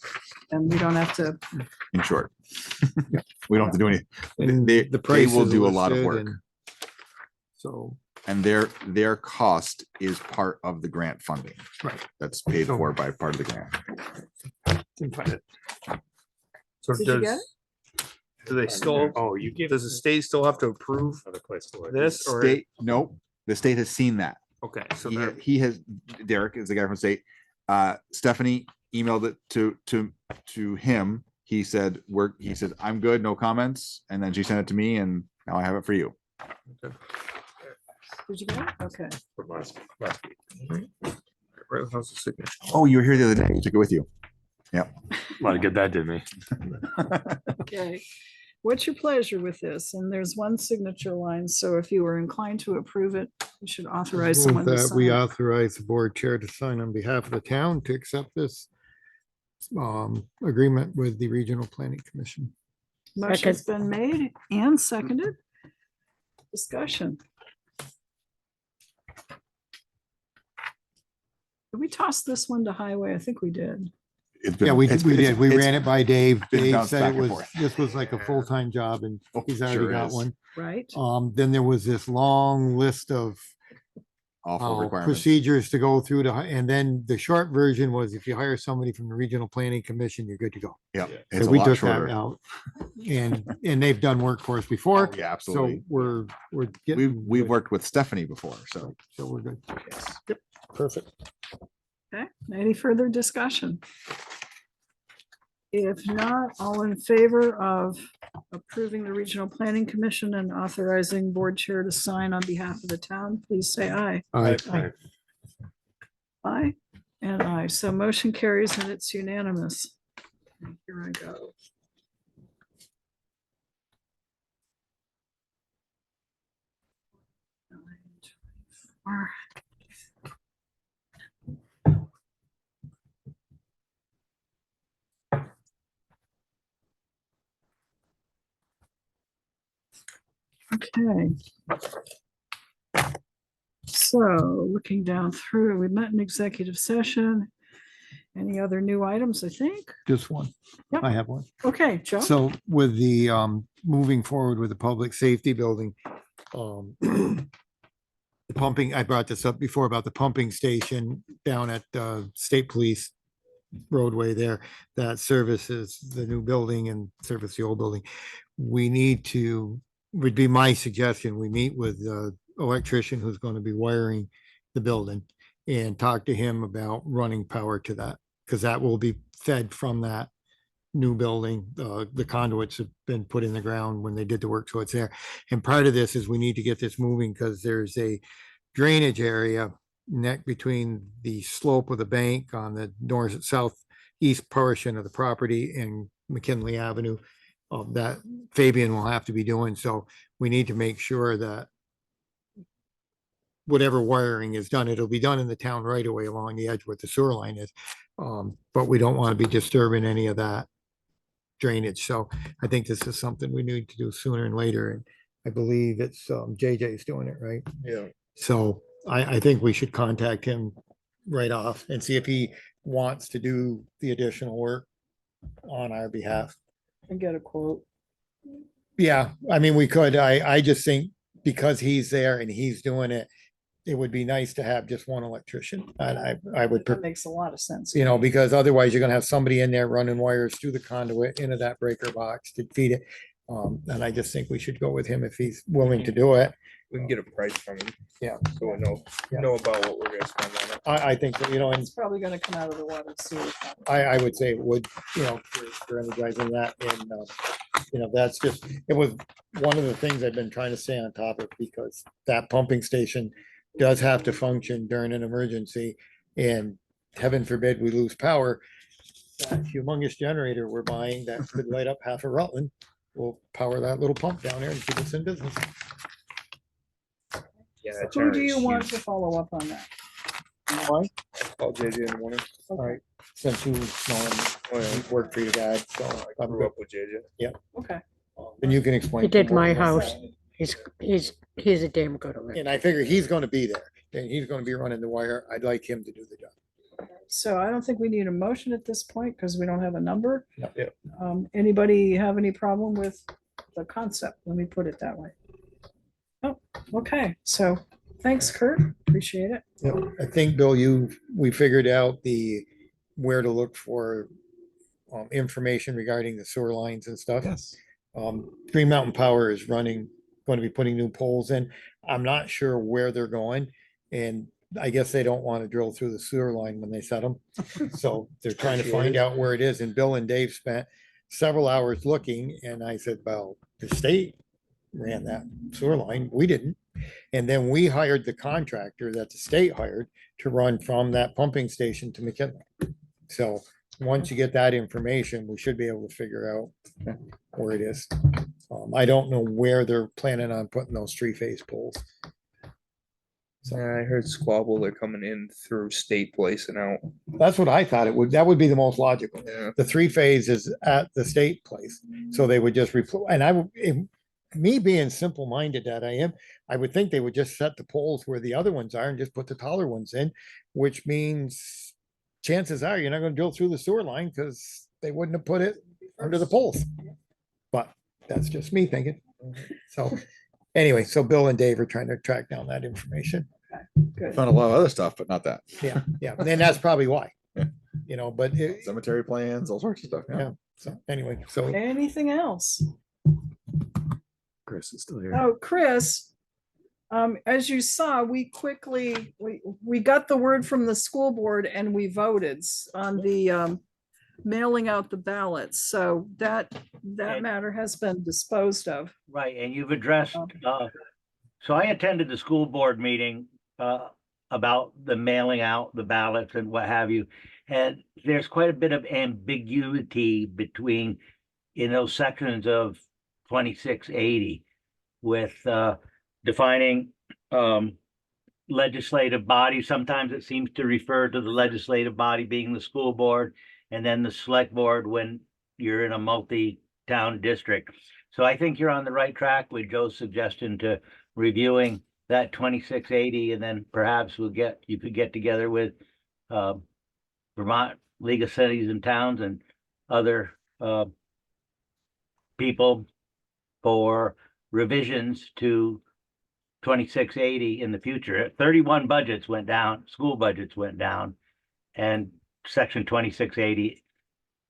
And we don't have to, In short, we don't have to do anything. And They the price will is do a lot of listed work, and So, and their cost is part of the grant funding. Right. That's paid So- for by part of the grant. Didn't find it. So Did you get do they still, Oh, you gave does the state still have to approve another place to look. this or? State, nope, the state has seen that. Okay, so He, they're, he has, Derek is the guy from state. Stephanie emailed it to him. He said, he said, I'm good, no comments. And then she sent it to me and now I have it for you. did you get it? Okay. From last week. right, how's the signature? Oh, you were here the other day. You took it with you. Yep. A lot of good that did me. Okay. What's your pleasure with this? And there's one signature line, so if you were inclined to approve it, you should authorize move someone to that we sign. authorize the board chair to sign on behalf of the town to accept this agreement with the Regional Planning Commission. Motion's been made and seconded. Discussion. Did we toss this one to highway? I think we did. Yeah, we did. We ran it by Dave. been Dave bounced said back it and was, forth. this was like a full-time job and he's already sure got is. one. Right. Then there was this long list of Awful requirements. procedures to go through and then the short version was if you hire somebody from the Regional Planning Commission, you're good to go. Yep. So It's a we lot took shorter. that out. And they've done work for us before. Yeah, So absolutely. we're We've getting, worked with Stephanie before, so. so we're good. Yep. Perfect. Okay, any further discussion? If not, all in favor of approving the Regional Planning Commission and authorizing board chair to sign on behalf of the town, please say aye. Aye. Aye. Aye and aye. So motion carries and it's unanimous. Here I go. Are. Okay. So looking down through, we met in executive session. Any other new items, I think? Just one. Yep. I have one. Okay, Joe. So with the moving forward with the public safety building, the pumping, I brought this up before about the pumping station down at State Police roadway there that services the new building and service the old building. We need to, would be my suggestion, we meet with the electrician who's going to be wiring the building and talk to him about running power to that, because that will be fed from that new building. The conduits have been put in the ground when they did the work, so it's there. And part of this is we need to get this moving because there's a drainage area neck between the slope of the bank on the north southeast portion of the property and McKinley Avenue that Fabian will have to be doing. So we need to make sure that whatever wiring is done, it'll be done in the town right away along the edge where the sewer line is. But we don't want to be disturbing any of that drainage. So I think this is something we need to do sooner and later. And I believe it's JJ's doing it, right? Yeah. So I think we should contact him right off and see if he wants to do the additional work on our behalf. And get a quote. Yeah, I mean, we could. I just think because he's there and he's doing it, it would be nice to have just one electrician. And I would, That makes a lot of sense. you know, because otherwise you're gonna have somebody in there running wires through the conduit into that breaker box to feed it. And I just think we should go with him if he's willing to do it. We can get a price from him. Yeah. So we know about what we're gonna spend on it. I think that, you know, and It's probably gonna come out of the water and sewer fund. I would say it would, you know, for energizing that. And, you know, that's just, it was one of the things I've been trying to stay on top of because that pumping station does have to function during an emergency. And heaven forbid we lose power. That humongous generator we're buying that could light up half of Rutland will power that little pump down there and keep us in business. Yeah. Who do you want to follow up on that? Why? Call JJ in the morning. All right, since you know him, he worked for your dad, so I I'm grew good. up with JJ. Yeah, Okay. and you can explain. He to him did what my he wants. house. He's a damn good electrician. And I figure he's gonna be there, and he's gonna be running the wire. I'd like him to do the job. So I don't think we need a motion at this point because we don't have a number. Yeah. Anybody have any problem with the concept? Let me put it that way. Oh, okay. So thanks, Kurt. Appreciate it. Yeah, I think, Bill, we figured out where to look for information regarding the sewer lines and stuff. Yes. Green Mountain Power is going to be putting new poles in. I'm not sure where they're going, and I guess they don't want to drill through the sewer line when they set them. So they're trying to find out where it is. And Bill and Dave spent several hours looking, and I said, well, the state ran that sewer line. We didn't. And then we hired the contractor that the state hired to run from that pumping station to McKinley. So once you get that information, we should be able to figure out where it is. I don't know where they're planning on putting those three-phase poles. So I heard squabble, they're coming in through State Place and out. That's what I thought it would, that would be the most logical. Yeah. The three-phase is at the state place. So they would just and me being simple-minded that I am, I would think they would just set the poles where the other ones are and just put the taller ones in, which means chances are you're not gonna drill through the sewer line because they wouldn't have put it under the poles. But that's just me thinking. So anyway, so Bill and Dave are trying to track down that information. Good. Found a lot of other stuff, but not that. Yeah, and that's probably why. Yeah. You know, but Cemetery plans, all sorts of stuff. yeah, so anyway, so Anything else? Chris is still here. Oh, Chris, as you saw, we got the word from the school board and we voted on the mailing out the ballots. So that matter has been disposed of. Right, and you've addressed, so I attended the school board meeting about the mailing out the ballots and what have you. And there's quite a bit of ambiguity between, in those sections of 2680 with defining legislative body. Sometimes it seems to refer to the legislative body being the school board and then the select board when you're in a multi-town district. So I think you're on the right track with Joe's suggestion to reviewing that 2680, and then perhaps you could get together with Vermont League of Cities and Towns and other people for revisions to 2680 in the future. 31 budgets went down, school budgets went down, and section 2680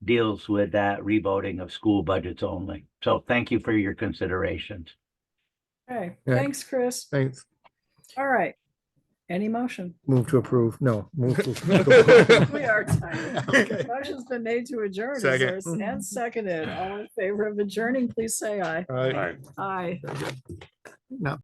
deals with that revoting of school budgets only. So thank you for your considerations. Okay, Yeah. thanks, Chris. Thanks. All right. Any motion? Move to approve. No, move to. We are tired. Okay. Motion's been made to adjourn. Is there- Second. And seconded. All in favor of adjourning, please say aye. All right. Aye. No.